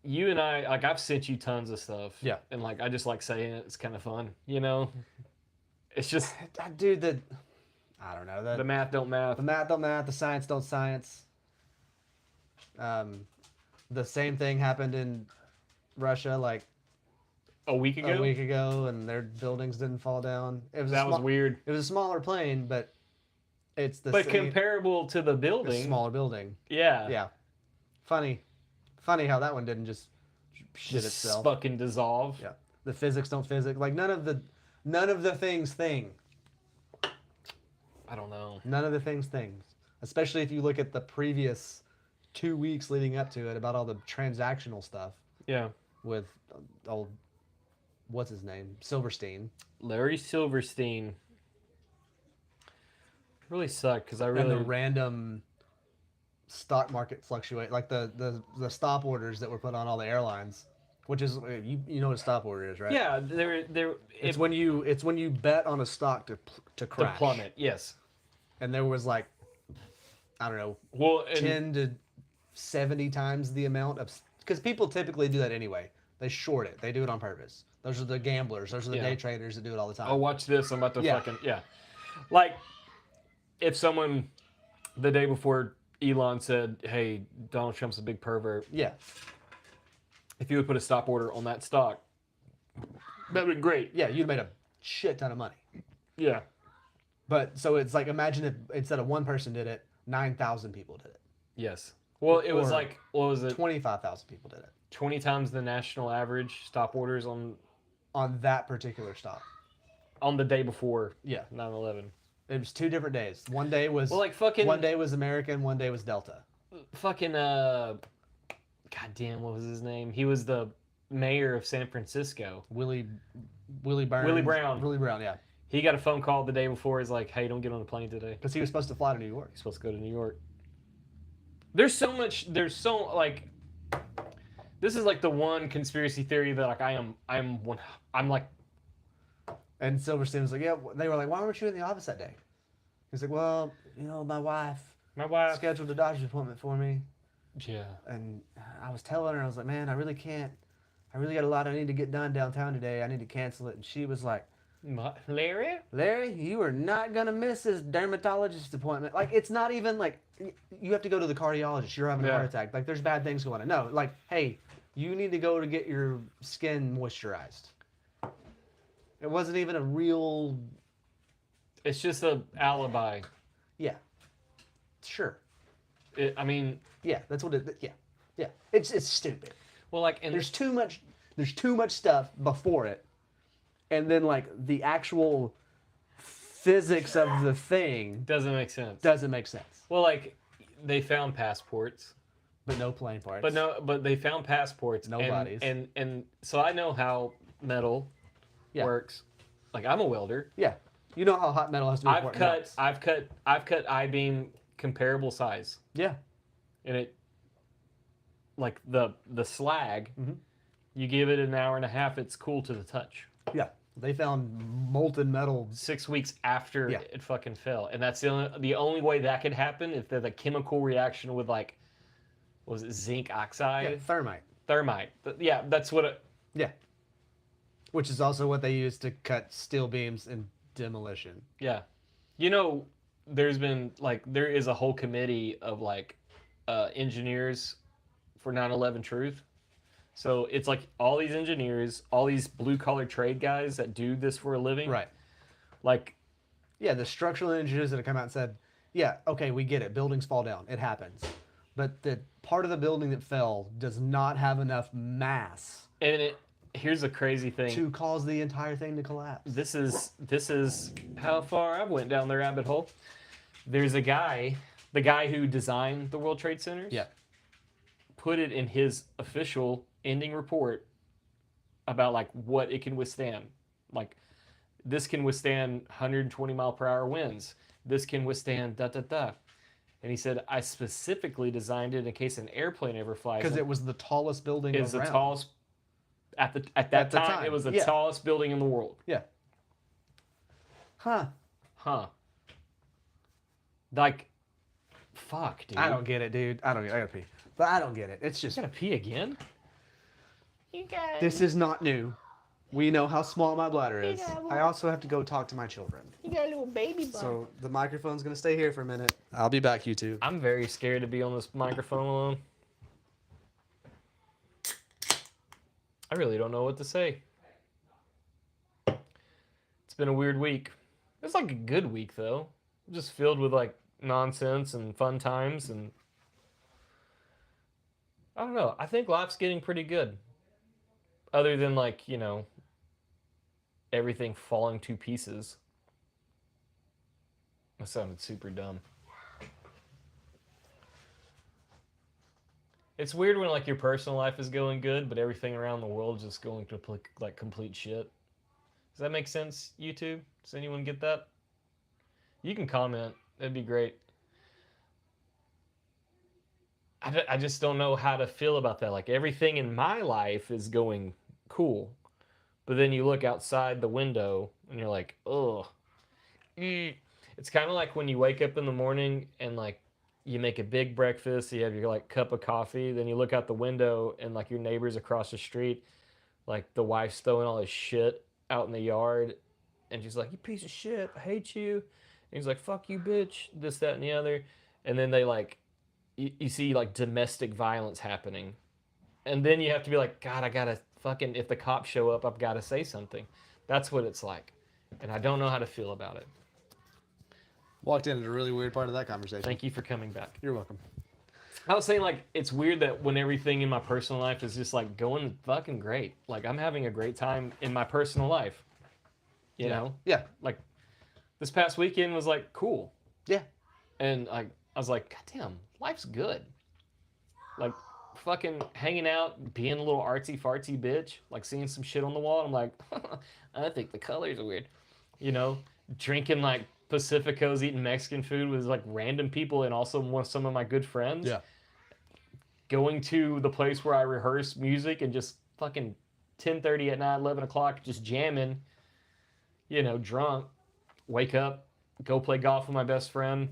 you and I, like, I've sent you tons of stuff. Yeah. And, like, I just like saying it. It's kind of fun, you know? It's just... Dude, I don't know. The math don't math. The math don't math. The science don't science. The same thing happened in Russia, like a week ago, and their buildings didn't fall down. That was weird. It was a smaller plane, but it's the but same, comparable to the building, smaller building. Yeah, yeah. Funny how that one didn't just shit itself. Fucking dissolve. Yeah, the physics don't physics. Like none of the things thing. I don't know. None of the things. Especially if you look at the previous 2 weeks leading up to it about all the transactional stuff. Yeah. With old, what's his name? Silverstein. Larry Silverstein. Really sucked because I really... And the random stock market fluctuate, like the stop orders that were put on all the airlines, which is, you know what a stop order is, right? Yeah, it's when you bet on a stock to crash. To plummet, yes. And there was like, I don't know, 10 to 70 times the amount of, because people typically do that anyway. They short it. They do it on purpose. Those are the gamblers. Those are the day traders that do it all the time. Oh, watch this. I'm about to fucking... Yeah. Like, if someone, the day before Elon said, hey, Donald Trump's a big pervert. Yeah. If you would put a stop order on that stock, that would be great. Yeah, you'd have made a shit ton of money. Yeah. But, so it's like, imagine if instead of one person did it, 9,000 people did it. Yes. Well, it was like, what was it? 25,000 people did it. 20 times the national average stop orders on that particular stop. the day before Yeah. 9/11. It was 2 different days. One day was Well, like fucking one day was American, one day was Delta. fucking goddamn, what was his name? He was the mayor of San Francisco. Willie Burns. Willie Brown. Willie Brown, yeah. He got a phone call the day before. He's like, "Hey, don't get on the plane today. Because he was supposed to fly to New York. He's supposed to go to New York." There's so much. There's so like. This is like the one conspiracy theory that like I'm like. And Silverstein was like, yeah. They were like, why weren't you in the office that day? He's like, well, my wife scheduled a doctor's appointment for me. Yeah. And I was telling her, I was like, man, I really can't. I really got a lot I need to get done downtown today. I need to cancel it. And she was like, Larry, you are not going to miss this dermatologist appointment. Like, it's not even like you have to go to the cardiologist. You're having a heart attack. Like, there's bad things going on. No, like, hey, you need to go to get your skin moisturized. It wasn't even a real... It's just a alibi. Yeah. Sure. I mean... Yeah, that's what it... Yeah. Yeah. It's stupid. Well, like... And there's too much stuff before it. And then, like, the actual physics of the thing... Doesn't make sense. Well, like, they found passports. But no plane parts. But they found passports. No bodies. And so I know how metal works. Like, I'm a welder. Yeah. You know how hot metal has to be. I've cut I-beam comparable size. Yeah. And it, like the slag, you give it an hour and a half, it's cool to the touch. Yeah. They found molten metal 6 weeks after it fucking fell. And that's the only way that could happen if there's a chemical reaction with, like, what was it, zinc oxide? Yeah, thermite. Thermite. Yeah, that's what it... Yeah. Which is also what they use to cut steel beams in demolition. Yeah. You know, there is a whole committee of, like, engineers for 9/11 Truth. So it's like all these engineers, all these blue-collar trade guys that do this for a living. Right. Like... Yeah, the structural engineers that have come out and said, yeah, okay, we get it. Buildings fall down. It happens. But the part of the building that fell does not have enough mass. And here's a crazy thing. To cause the entire thing to collapse. This is how far I went down the rabbit hole. There's a guy, the guy who designed the World Trade Centers. Yeah. Put it in his official ending report about like what it can withstand. Like this can withstand 120 mile per hour winds. This can withstand da da da. And he said, I specifically designed it in case an airplane ever flies. Because it was the tallest building around. It was the tallest, at that time, it was the tallest building in the world. Yeah. Huh. Like, fuck, dude. I don't get it, dude. I gotta pee. But I don't get it. It's just... You gotta pee again? You guys. This is not new. We know how small my bladder is. I also have to go talk to my children. You got a little baby bump. So the microphone's gonna stay here for a minute. I'll be back, YouTube. I'm very scared to be on this microphone alone. I really don't know what to say. It's been a weird week. It's like a good week though. Just filled with like nonsense and fun times and I don't know. I think life's getting pretty good. Other than like, you know, everything falling to pieces. That sounded super dumb. It's weird when like your personal life is going good, but everything around the world is just going to like complete shit. Does that make sense, YouTube? Does anyone get that? You can comment. That'd be great. I just don't know how to feel about that. Like everything in my life is going cool, but then you look outside the window and you're like, ugh. It's kind of like when you wake up in the morning and like you make a big breakfast, you have your like cup of coffee, then you look out the window and like your neighbors across the street, like the wife's throwing all this shit out in the yard and she's like, you piece of shit, I hate you. And he's like, fuck you, bitch, this, that, and the other. And then they like, you see like domestic violence happening. And then you have to be like, God, I gotta fucking, if the cops show up, I've gotta say something. That's what it's like. And I don't know how to feel about it. Walked in at a really weird part of that conversation. Thank you for coming back. You're welcome. I was saying, like, it's weird that when everything in my personal life is just like going fucking great. Like, I'm having a great time in my personal life. You know? Yeah. Like, this past weekend was like cool. Yeah. And I was like, God damn, life's good. Like, fucking hanging out, being a little artsy fartsy bitch, like seeing some shit on the wall. I'm like, I think the colors are weird. You know, drinking like Pacificos, eating Mexican food with like random people and also some of my good friends. Yeah. Going to the place where I rehearse music and just fucking 10:30 at night, 11 o'clock, just jamming, you know, drunk. Wake up, go play golf with my best friend,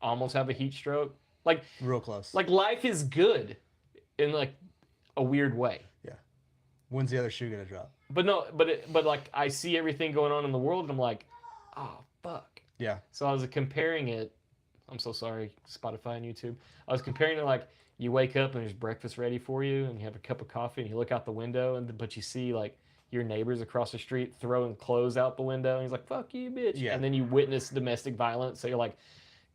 almost have a heat stroke. Like, Real close. like life is good in like a weird way. Yeah. When's the other shoe gonna drop? But no, but like I see everything going on in the world and I'm like, oh fuck. Yeah. So I was comparing it. I'm so sorry, Spotify and YouTube. I was comparing it like you wake up and there's breakfast ready for you and you have a cup of coffee and you look out the window but you see like your neighbors across the street throwing clothes out the window and he's like, fuck you, bitch. Yeah. And then you witness domestic violence. So you're like,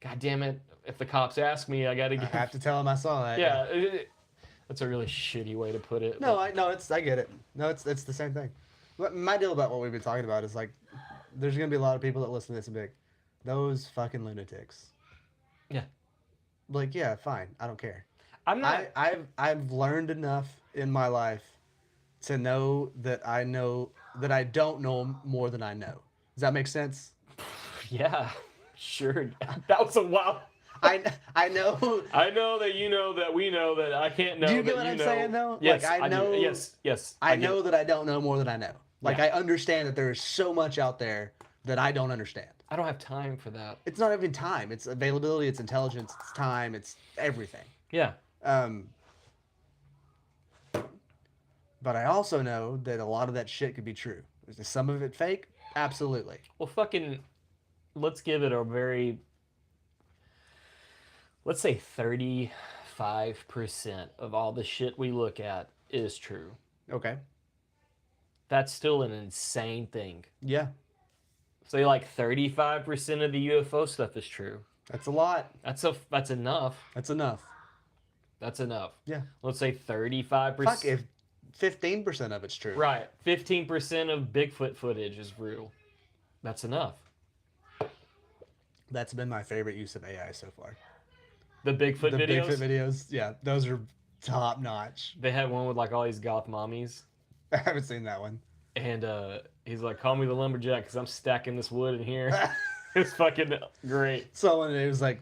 God damn it. If the cops ask me, I got to I have to tell him I saw that. Yeah. That's a really shitty way to put it. No, I get it. No, it's the same thing. My deal about what we've been talking about is like, there's gonna be a lot of people that listen to this and be like, those fucking lunatics. Yeah. Like, yeah, fine. I don't care. I'm not. I've learned enough in my life to know that I don't know more than I know. Does that make sense? Yeah, sure. That was a wild. I know. I know that you know that we know that I can't know. Do you get that what I'm know. saying though? Yes, like I know. do. Yes. I get know it. that I don't know more than I know. Like Yeah. I understand that there is so much out there that I don't understand. I don't have time for that. It's not even time. It's availability. It's intelligence. It's time. It's everything. Yeah. But I also know that a lot of that shit could be true. Is some of it fake? Absolutely. Well, fucking, let's give it a very, let's say 35% of all the shit we look at is true. Okay. That's still an insane thing. Yeah. Say like 35% of the UFO stuff is true. That's a lot. That's enough. That's enough. That's enough. Yeah. Let's say 35%. Fuck, if 15% of it's true. Right. 15% of Bigfoot footage is real. That's enough. That's been my favorite use of AI so far. The Bigfoot The videos? Bigfoot videos, yeah, those are top notch. They had one with like all these goth mommies. I haven't seen that one. And he's like, call me the lumberjack because I'm stacking this wood in here. It's fucking great. Someone it was like,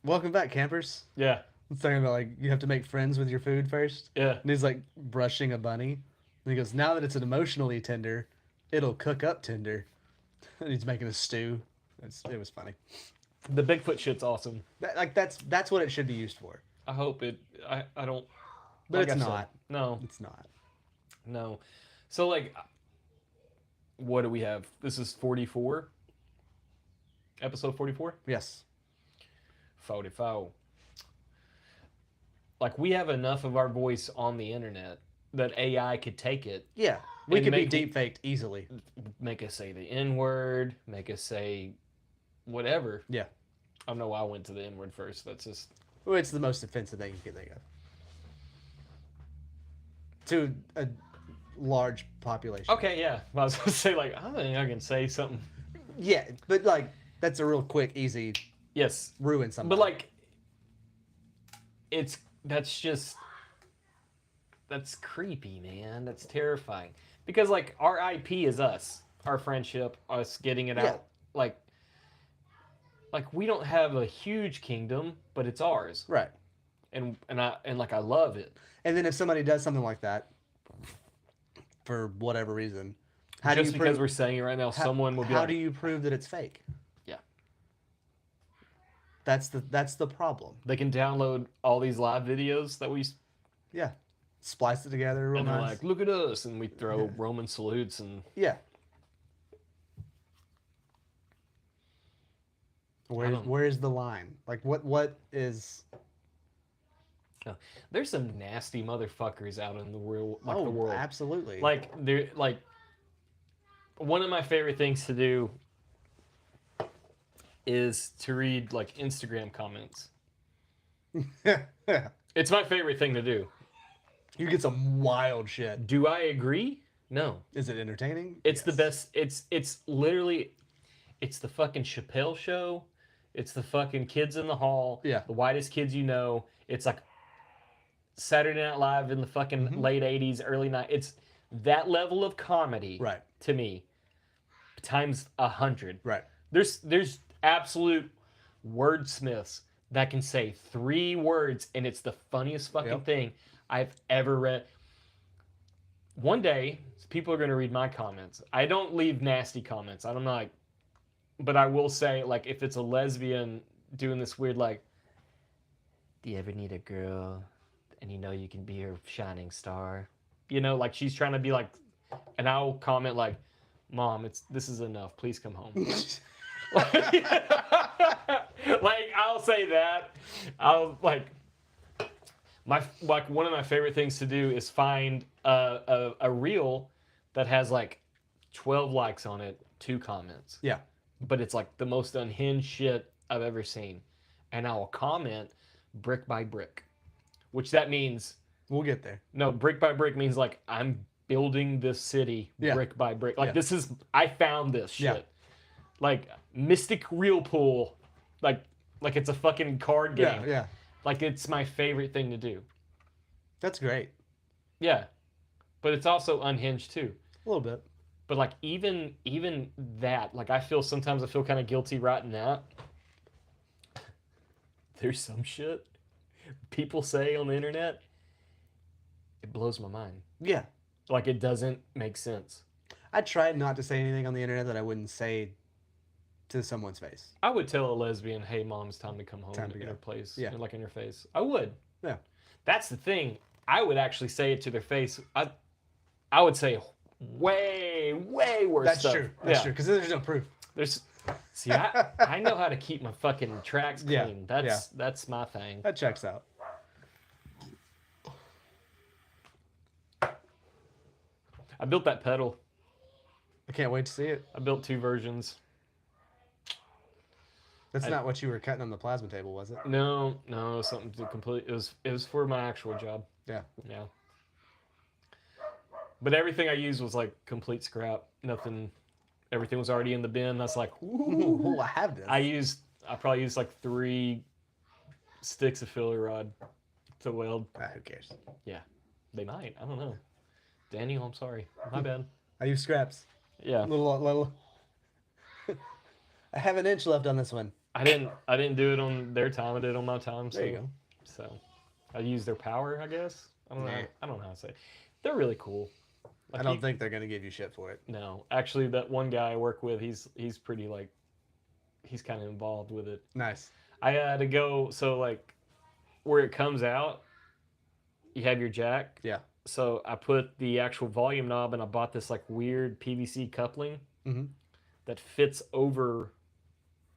welcome back, campers. Yeah. It's talking about like you have to make friends with your food first. Yeah. And he's like brushing a bunny. And he goes, now that it's an emotionally tender, it'll cook up tender. And he's making a stew. It was funny. The Bigfoot shit's awesome. That's what it should be used for. I hope it. I don't. But like it's I said, not. No. It's not. No. So like, what do we have? This is 44. Episode 44. Yes. 44. Like we have enough of our voice on the internet that AI could take it. Yeah. We And could be make- deep faked easily. Make us say the N word. Make us say whatever. Yeah. I don't know why I went to the N word first. That's just. Well, it's the most offensive thing you can think of. To a large population. Okay, yeah. I was gonna say like I think I can say something. Yeah, but like that's a real quick, easy Yes, ruin something. but like, that's creepy, man. That's terrifying because like our IP is us, our friendship, us getting it Yeah. out. Like we don't have a huge kingdom, but it's ours, right. and like I love it. And then if somebody does something like that, for whatever reason, how do Just you because prove? we're saying it right now, someone will be How like, do you prove that it's fake? Yeah. That's the problem. they can download all these live videos that we Yeah. Splice it together real and they're nice. like, look at us, and we throw Yeah. Roman salutes and Yeah. don't- Where's the line? Like what is? there's some nasty motherfuckers out in the world, like oh, the world. absolutely. Like they're like one of my favorite things to do is to read like Instagram comments. It's my favorite thing to do. You get some wild shit. Do I agree? No. Is it entertaining? It's the Yes. best. It's literally, it's the fucking Chappelle show. It's the fucking Kids in the Hall. Yeah. The whitest kids you know. It's like Saturday Night Live in the fucking late 80s, early 90s. It's that level of comedy. Right. To me. Times 100. Right. There's absolute wordsmiths that can say 3 words and it's the funniest fucking thing I've ever read. One day, people are going to read my comments. I don't leave nasty comments. I'm not like, but I will say, like, if it's a lesbian doing this weird, like, do you ever need a girl and you know you can be her shining star? You know, like she's trying to be like, and I'll comment like, Mom, this is enough. Please come home. Like I'll say that. I'll like one of my favorite things to do is find a reel that has like 12 likes on it, 2 comments. Yeah. But it's like the most unhinged shit I've ever seen. And I will comment brick by brick. Which that means We'll get there. no, brick by brick means like I'm building this city brick by brick. Like this is I found this shit. Yeah. Like Mystic Real Pool. Like it's a fucking card game. Yeah, yeah. Like it's my favorite thing to do. That's great. Yeah. But it's also unhinged too. A little bit. But like even that, like sometimes I feel kind of guilty writing that. There's some shit people say on the internet. It blows my mind. Yeah. Like it doesn't make sense. I tried not to say anything on the internet that I wouldn't say to someone's face. I would tell a lesbian, "Hey, mom, it's time to come home," Time to in go. her place, Yeah. like in her face. I would. Yeah. That's the thing. I would actually say it to their face. I would say way worse That's stuff. true. That's true. Because there's no proof. See, I know how to keep my fucking tracks clean. Yeah. That's my thing. That checks out. I built that pedal. I can't wait to see it. I built 2 versions. That's not what you were cutting on the plasma table, was it? No, something to complete. It was for my actual job. Yeah. Yeah. But everything I used was like complete scrap. Nothing. Everything was already in the bin. That's like, Ooh, I have this. I probably used like 3 sticks of filler rod to weld. Who cares? Yeah, they might. I don't know. Daniel, I'm sorry. My bad. I use scraps. Yeah. Little. I have an inch left on this one. I didn't do it on their time. I did it on my time. So, There you go. So, I used their power, I guess. I don't know. Nah. I don't know how to say it. They're really cool. Like I don't think they're gonna give you shit for it. No, actually, that one guy I work with, he's pretty like, he's kind of involved with it. Nice. I had to go, so like, where it comes out, you have your jack. Yeah. So I put the actual volume knob, and I bought this like weird PVC coupling that fits over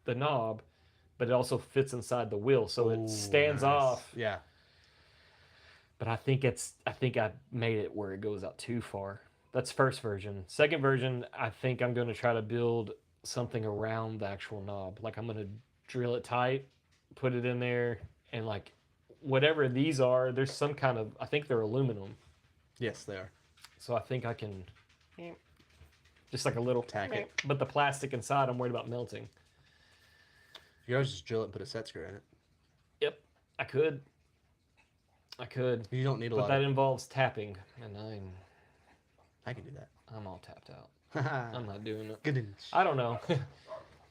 the knob, but it also fits inside the wheel, so it stands nice. off. Yeah. But I think I made it where it goes out too far. That's first version. Second version, I think I'm going to try to build something around the actual knob. Like I'm going to drill it tight, put it in there, and like whatever these are, there's some kind of, I think they're aluminum. Yes, they are. So I think I can just like a little Tack it. But the plastic inside, I'm worried about melting. You can always just drill it and put a set screw in it. Yep, I could. You don't need a But lot. that involves tapping, and I can do that. I'm all tapped out. I'm not doing it. Good inch. I don't know.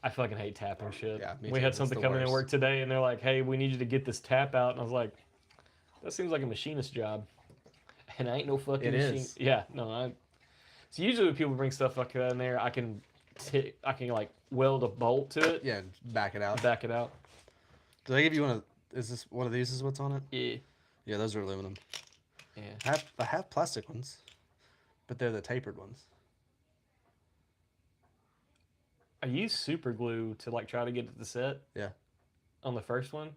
I fucking hate tapping shit. Yeah, me We too. had It's something the come in and worst. work today, and they're like, "Hey, we need you to get this tap out," and I was like, "That seems like a machinist job," and I ain't no fucking It machine. is. Yeah, no. So usually when people bring stuff like that in there, I can like weld a bolt to it, Yeah, back it out. back it out. Did I give you one of? Is this one of these? Is what's on it? Yeah, Yeah, those are aluminum. yeah. I have plastic ones, but they're the tapered ones. I used super glue to like try to get it to set. Yeah. On the first one,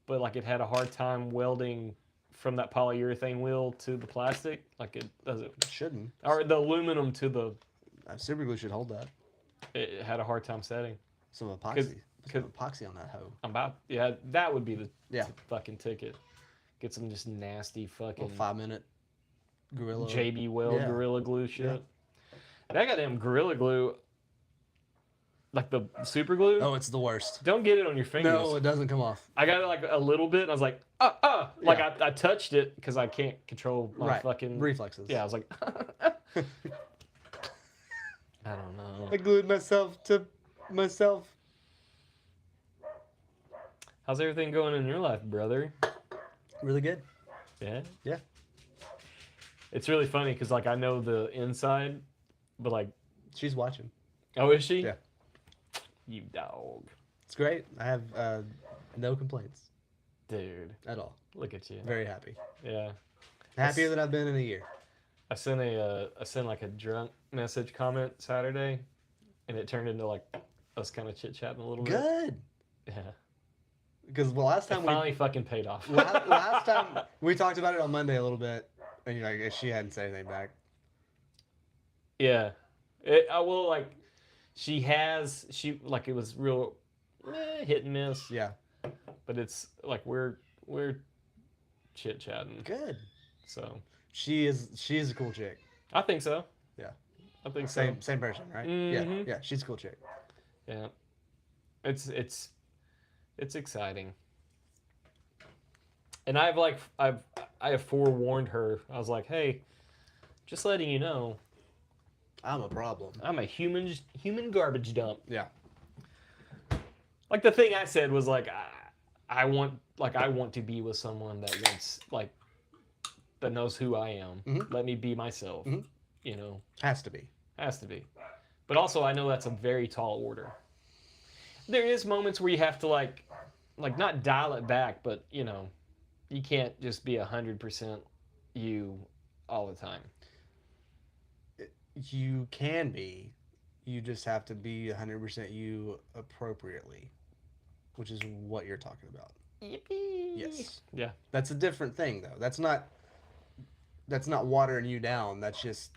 but like it had a hard time welding from that polyurethane wheel to the plastic. Like it doesn't, It shouldn't. or the aluminum to the. Super glue should hold that. It had a hard time setting. Some epoxy. Some 'cause- epoxy on that hoe. That would be the Yeah. fucking ticket. Get some just nasty fucking Little 5-minute gorilla. JB Weld Yeah. Gorilla Glue shit. That goddamn Gorilla Glue, like the super glue. Oh, it's the worst. Don't get it on your fingers. No, it doesn't come off. I got it like a little bit, and I was like, like I touched it because I can't control my fucking reflexes. Yeah, I was like, I don't know. I glued myself to myself. How's everything going in your life, brother? Really good. Yeah. Yeah. It's really funny because like I know the inside, but like, She's watching. oh, is she? Yeah. You dog, It's great. I have no complaints dude. at all. Look at you. Very happy. Yeah. Happier than I've been in a year. I sent like a drunk message comment Saturday, and it turned into like us kind of chit chatting a little bit. Good. Yeah. Because the last It time finally fucking paid off. last time we talked about it on Monday a little bit, and you're like, she hadn't said anything back. Yeah. I will like. She like it was real hit and miss. Yeah. But it's like we're chit chatting. Good. So She's a cool chick. I think so. Yeah. I think so. Same person, right? Mhm. Yeah. She's a cool chick. Yeah. It's exciting. And I have forewarned her. I was like, hey, just letting you know, I'm a problem. I'm a human garbage dump. Yeah. Like the thing I said was like I want to be with someone that wants like that knows who I am. Mhm. Let me be myself. Mhm. You know, Has to be. has to be. But also I know that's a very tall order. There is moments where you have to like not dial it back, but you know, you can't just be 100% you all the time. You can be. You just have to be 100% you appropriately, which is what you're talking about. Yippee. Yes. Yeah. That's a different thing, though. That's not watering you down. That's just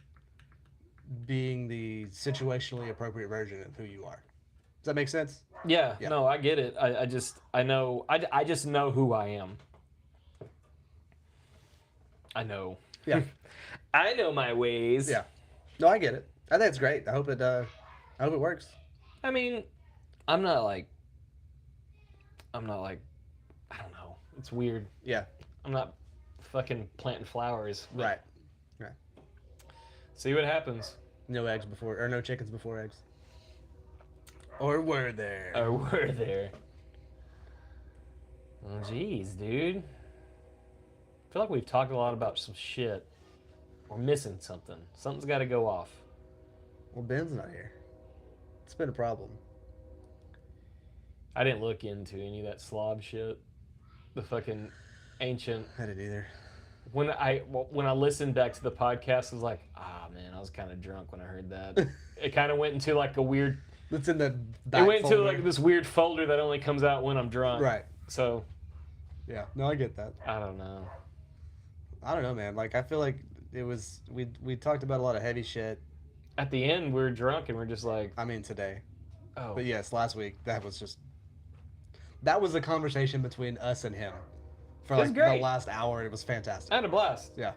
being the situationally appropriate version of who you are. Does that make sense? Yeah. Yeah. No, I get it. I just know who I am. I know. Yeah. I know my ways. Yeah. No, I get it. I think it's great. I hope it works. I mean, I'm not like I don't know. It's weird. Yeah. I'm not fucking planting flowers. but Right. See what happens. No chickens before eggs. Or were there? Or were there? Oh, jeez, dude. I feel like we've talked a lot about some shit. We're missing something. Something's got to go off. Well, Ben's not here. It's been a problem. I didn't look into any of that slob shit. The fucking ancient. I didn't either. When I listened back to the podcast, I was like, man, I was kind of drunk when I heard that. It kind of went into like a weird. It's in the back It went into folder. like this weird folder that only comes out when I'm drunk. Right. So Yeah. No, I get that. I don't know. I don't know, man. Like, I feel like it was we talked about a lot of heavy shit. At the end, we were drunk and we're just like, I mean, today. oh, But yes, last week that was a conversation between us and him for It was like great. the last hour. It was fantastic. I had a blast. Yeah.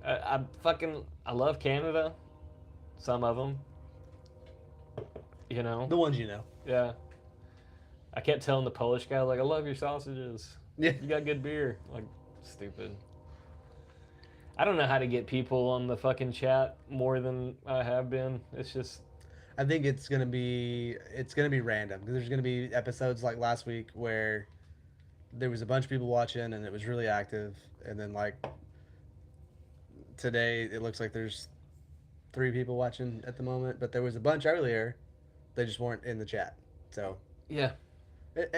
I love Canada. Some of them. You know. The ones you know. Yeah. I kept telling the Polish guy like, I love your sausages. Yeah. You got good beer. Like, stupid. I don't know how to get people on the fucking chat more than I have been. It's just. I think it's gonna be random because there's gonna be episodes like last week where there was a bunch of people watching and it was really active, and then like today it looks like there's 3 people watching at the moment, but there was a bunch earlier. They just weren't in the chat, so Yeah. it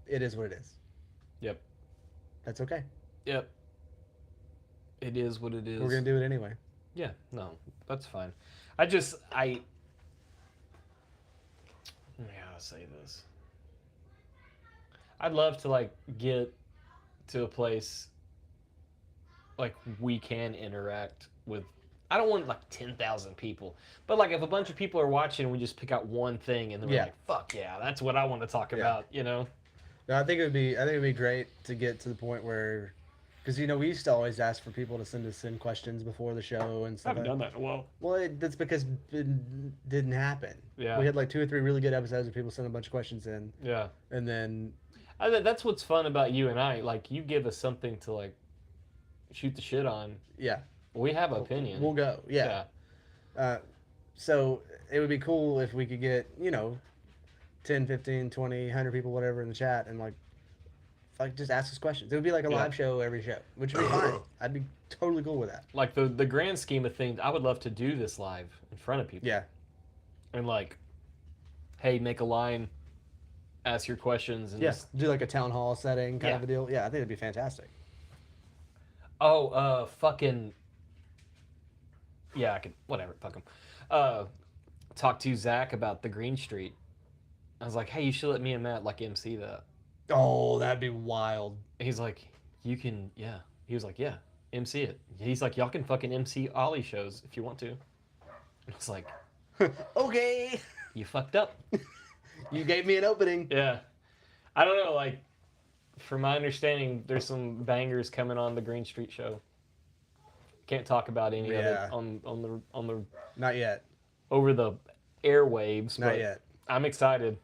is what it is. Yep. That's okay. Yep. It is what it is. We're gonna do it anyway. Yeah, no, that's fine. I don't know how to say this. I'd love to like get to a place like we can interact with I don't want like 10,000 people, but like if a bunch of people are watching, we just pick out one thing and then we're Yeah. like, fuck yeah, that's what I want to talk Yeah. about, you know? No, I think it'd be great to get to the point where, because we used to always ask for people to send us in questions before the show and I stuff. haven't done that in a while. Well, that's because it didn't happen. Yeah. We had like 2 or 3 really good episodes where people sent a bunch of questions in, Yeah. and then That's what's fun about you and I. Like, you give us something to like shoot the shit on. yeah, We have an opinion. we'll go. Yeah. So it would be cool if we could get 10, 15, 20, 100 people, whatever, in the chat, and like just ask us questions. It would be like a live show every show, which would be fine. I'd be totally cool with that. Like the grand scheme of things, I would love to do this live in front of people. Yeah. And like, hey, make a line, ask your questions, and Yes. Do like a town hall setting kind Yeah. of a deal. Yeah, I think it'd be fantastic. Fucking. Yeah, I could. Whatever. Fuck him. Talk to Zach about the Green Street. I was like, hey, you should let me and Matt like MC that. Oh, that'd be wild. He's like, you can, yeah. He was like, yeah, MC it. He's like, y'all can fucking MC Ollie shows if you want to. And I was like, Okay. you fucked up. You gave me an opening. Yeah. I don't know, like, from my understanding, there's some bangers coming on the Green Street show. Can't talk about any of it Yeah. on the Not yet. over the airwaves. Not but yet. I'm excited.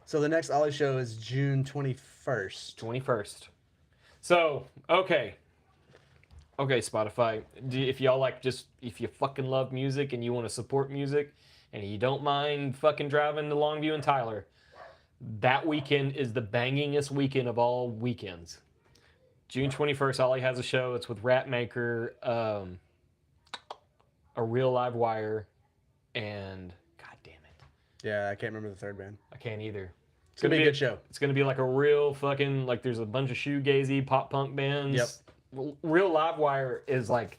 So the next Ollie show is June 21st. 21st. So, okay, Spotify. If y'all like, if you fucking love music and you want to support music and you don't mind fucking driving to Longview and Tyler, that weekend is the bangingest weekend of all weekends. June 21st, Ollie has a show. It's with Ratmaker, A Real Live Wire, and god damn it, Yeah, I can't remember the third band. I can't either. It's gonna be a good show. It's gonna be like a real fucking, like, there's a bunch of shoegazy pop punk bands. Yep. Real Live Wire is like,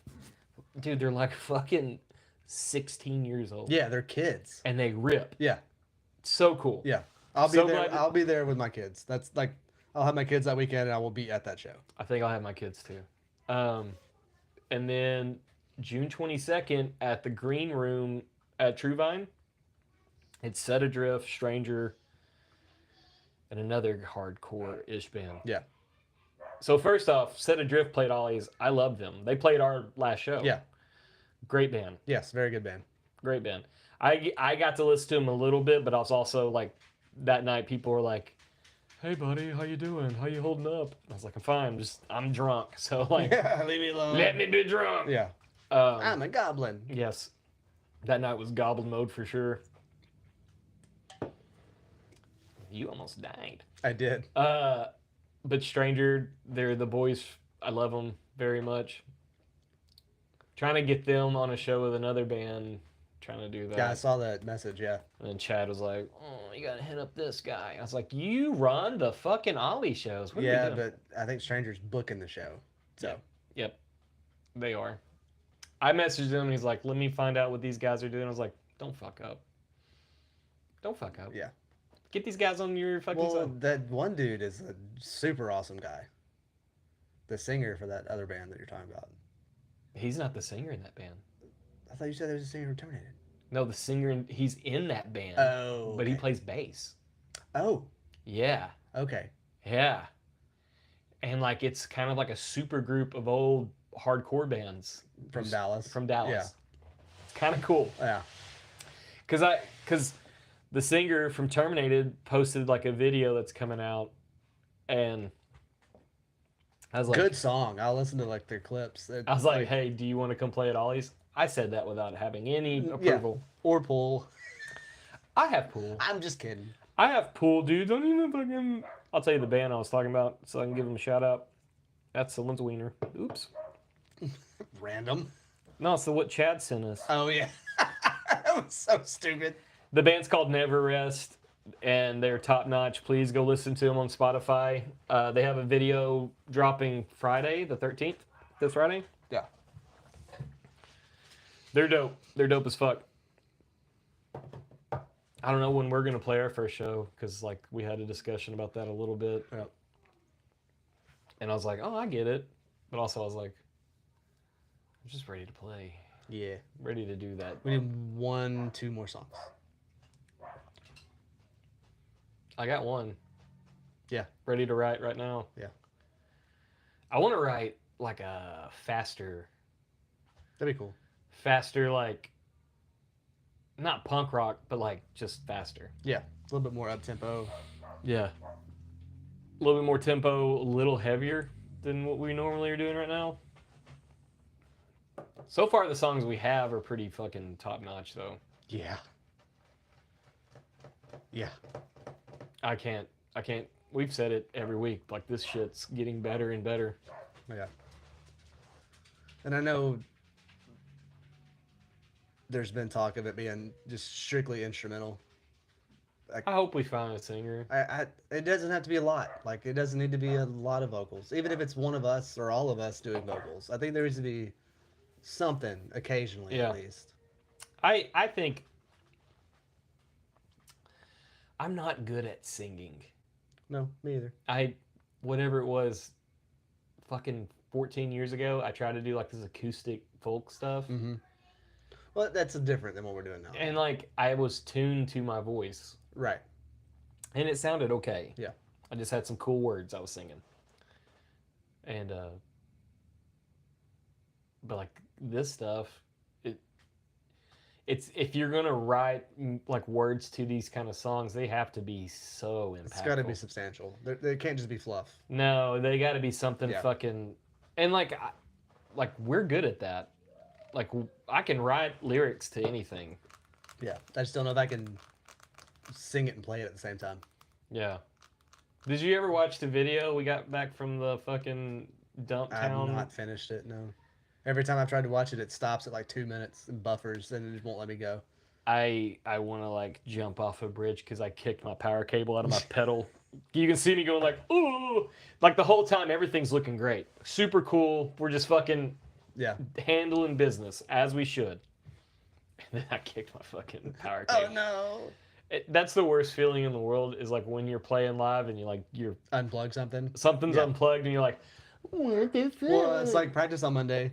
dude, they're like fucking 16 years old. Yeah, they're kids. And they rip. Yeah, So cool. yeah. I'll be So there. glad that- I'll be there with my kids. That's like, I'll have my kids that weekend, and I will be at that show. I think I'll have my kids too. And then June 22nd at the Green Room at True-Vine, it's Set Adrift, Stranger, and another hardcore-ish band. Yeah. So first off, Set Adrift played Ollie's. I loved them. They played our last show. Yeah. Great band. Yes, very good band. Great band. I got to listen to them a little bit, but I was also like, that night people were like, hey buddy, how you doing? How you holding up? I was like, I'm fine. I'm drunk. So like, Yeah, leave me alone. let me be drunk. Yeah. Um, I'm a goblin. yes. That night was goblin mode for sure. You almost died. I did. But Stranger, they're the boys. I love them very much. Trying to get them on a show with another band. Trying to do that. Yeah, I saw that message. Yeah. And then Chad was like, oh, you got to hit up this guy. I was like, you run the fucking Ollie shows. What are Yeah, we doing? but I think Stranger's booking the show. So. Yep. They are. I messaged him and he's like, let me find out what these guys are doing. I was like, don't fuck up. Don't fuck up. Yeah. Get these guys on your fucking Well, side. that one dude is a super awesome guy. The singer for that other band that you're talking about. He's not the singer in that band. I thought you said there was a singer who terminated. No, the singer, he's in that band. Oh. But he okay. plays bass. Oh. Yeah. Okay. Yeah. And like, it's kind of like a super group of old hardcore bands. From Dallas. From Dallas. Yeah. It's kind of cool. Yeah. Because the singer from Terminated posted like a video that's coming out, and I was like, Good song. I'll listen to like their clips. I was like, hey, do you want to come play at Ollie's? I said that without having any Yeah. approval. Or pool. I have pool. I'm just kidding. I have pool, dude. Don't even fucking. I'll tell you the band I was talking about so I can give them a shout out. That's Someone's Wiener. Oops. Random. No, it's what Chad sent us. Oh yeah. That was so stupid. The band's called Never Rest, and they're top notch. Please go listen to them on Spotify. They have a video dropping Friday, the 13th. This Friday. Yeah. They're dope. They're dope as fuck. I don't know when we're gonna play our first show because like we had a discussion about that a little bit, Yeah. and I was like, oh, I get it, but also I was like, I'm just ready to play. Yeah. Ready to do that. We need 1-2 more songs. I got one. Yeah. Ready to write right now. Yeah. I want to write like a faster, That'd be cool. like not punk rock, but like just faster. Yeah. A little bit more up tempo. Yeah. A little bit more tempo, a little heavier than what we normally are doing right now. So far, the songs we have are pretty fucking top notch, though. Yeah. Yeah. I can't. We've said it every week. Like, this shit's getting better and better. Yeah. And I know there's been talk of it being just strictly instrumental. I hope we find a singer. It doesn't have to be a lot. Like, it doesn't need to be a lot of vocals. Even if it's one of us or all of us doing vocals. I think there needs to be something occasionally, Yeah. at least. I think I'm not good at singing. No, me either. Whatever it was, fucking 14 years ago, I tried to do like this acoustic folk stuff. Mm-hmm. Well, that's different than what we're doing now. And like, I was tuned to my voice. Right. And it sounded okay. Yeah. I just had some cool words I was singing. And, but like this stuff, it's if you're gonna write like words to these kind of songs, they have to be so impactful. It's got to be substantial. They can't just be fluff. No, they got to be something fucking. And like we're good at that. Like, I can write lyrics to anything. Yeah. I just don't know if I can sing it and play it at the same time. Yeah. Did you ever watch the video we got back from the fucking dump town? I've not finished it, no. Every time I've tried to watch it, it stops at like 2 minutes and buffers, and it just won't let me go. I want to like jump off a bridge because I kicked my power cable out of my pedal. You can see me going like, ooh. Like the whole time, everyth's looking great. Super cool. We're just fucking handling business as we should. And then I kicked my fucking power cable. Oh, no. That's the worst feeling in the world is like when you're playing live and you're unplug something. Something's unplugged and you're like, what the fuck? Well, it's like practice on Monday.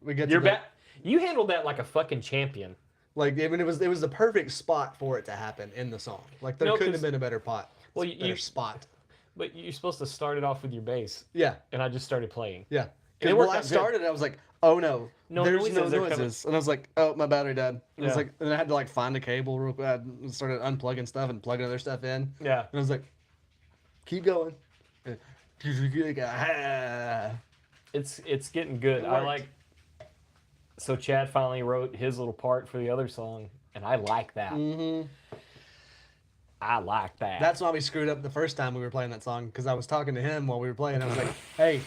We get you're back. You handled that like a fucking champion. Like, I mean, it was the perfect spot for it to happen in the song. Like, there couldn't have been a better spot. But you're supposed to start it off with your bass. Yeah. And I just started playing. Yeah. And when I started, I was like, oh no, there's no noises. And I was like, oh, my battery died. And I was like, and I had to like find a cable real quick. I started unplugging stuff and plugging other stuff in. Yeah. And I was like, keep going. It's getting good. I like. So Chad finally wrote his little part for the other song, and I like that. Mm-hmm. I like that. That's why we screwed up the first time we were playing that song, because I was talking to him while we were playing. I was like, hey,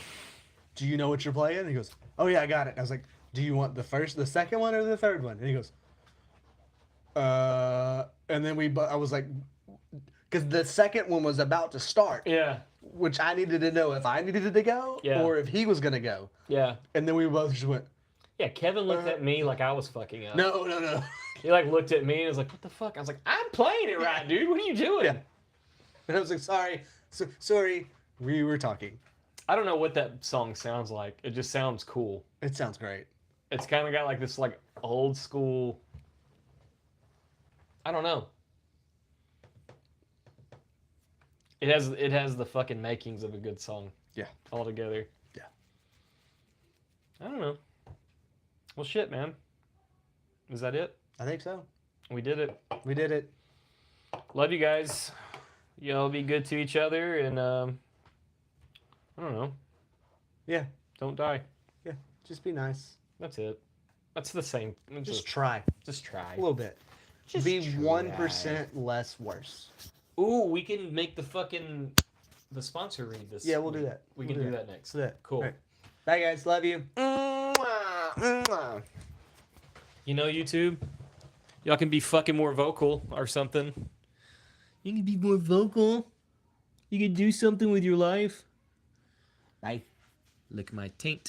do you know what you're playing? And he goes, oh yeah, I got it. And I was like, do you want the second one or the third one? And he goes, and then I was like, because the second one was about to start. Yeah. Which I needed to know if I needed to go or if he was going to go. Yeah. And then we both just went. Yeah, Kevin looked at me like I was fucking up. No. He like looked at me and was like, what the fuck? I was like, I'm playing it right, dude. What are you doing? Yeah. And I was like, sorry, we were talking. I don't know what that song sounds like. It just sounds cool. It sounds great. It's kind of got like this like old school. I don't know. It has the fucking makings of a good song. Yeah. Altogether. Yeah. I don't know. Well, shit, man. Is that it? I think so. We did it. We did it. Love you guys. Y'all be good to each other, and I don't know. Yeah. Don't die. Yeah. Just be nice. That's it. That's the same. Just try. Just try. A little bit. Just be try. 1% less worse. Ooh, we can make the sponsor read this. Yeah, we'll do that. We can do that next. Do that. Cool. Right. Bye, guys. Love you. You know, YouTube, y'all can be fucking more vocal or something. You can be more vocal. You can do something with your life. Bye. Lick my taint.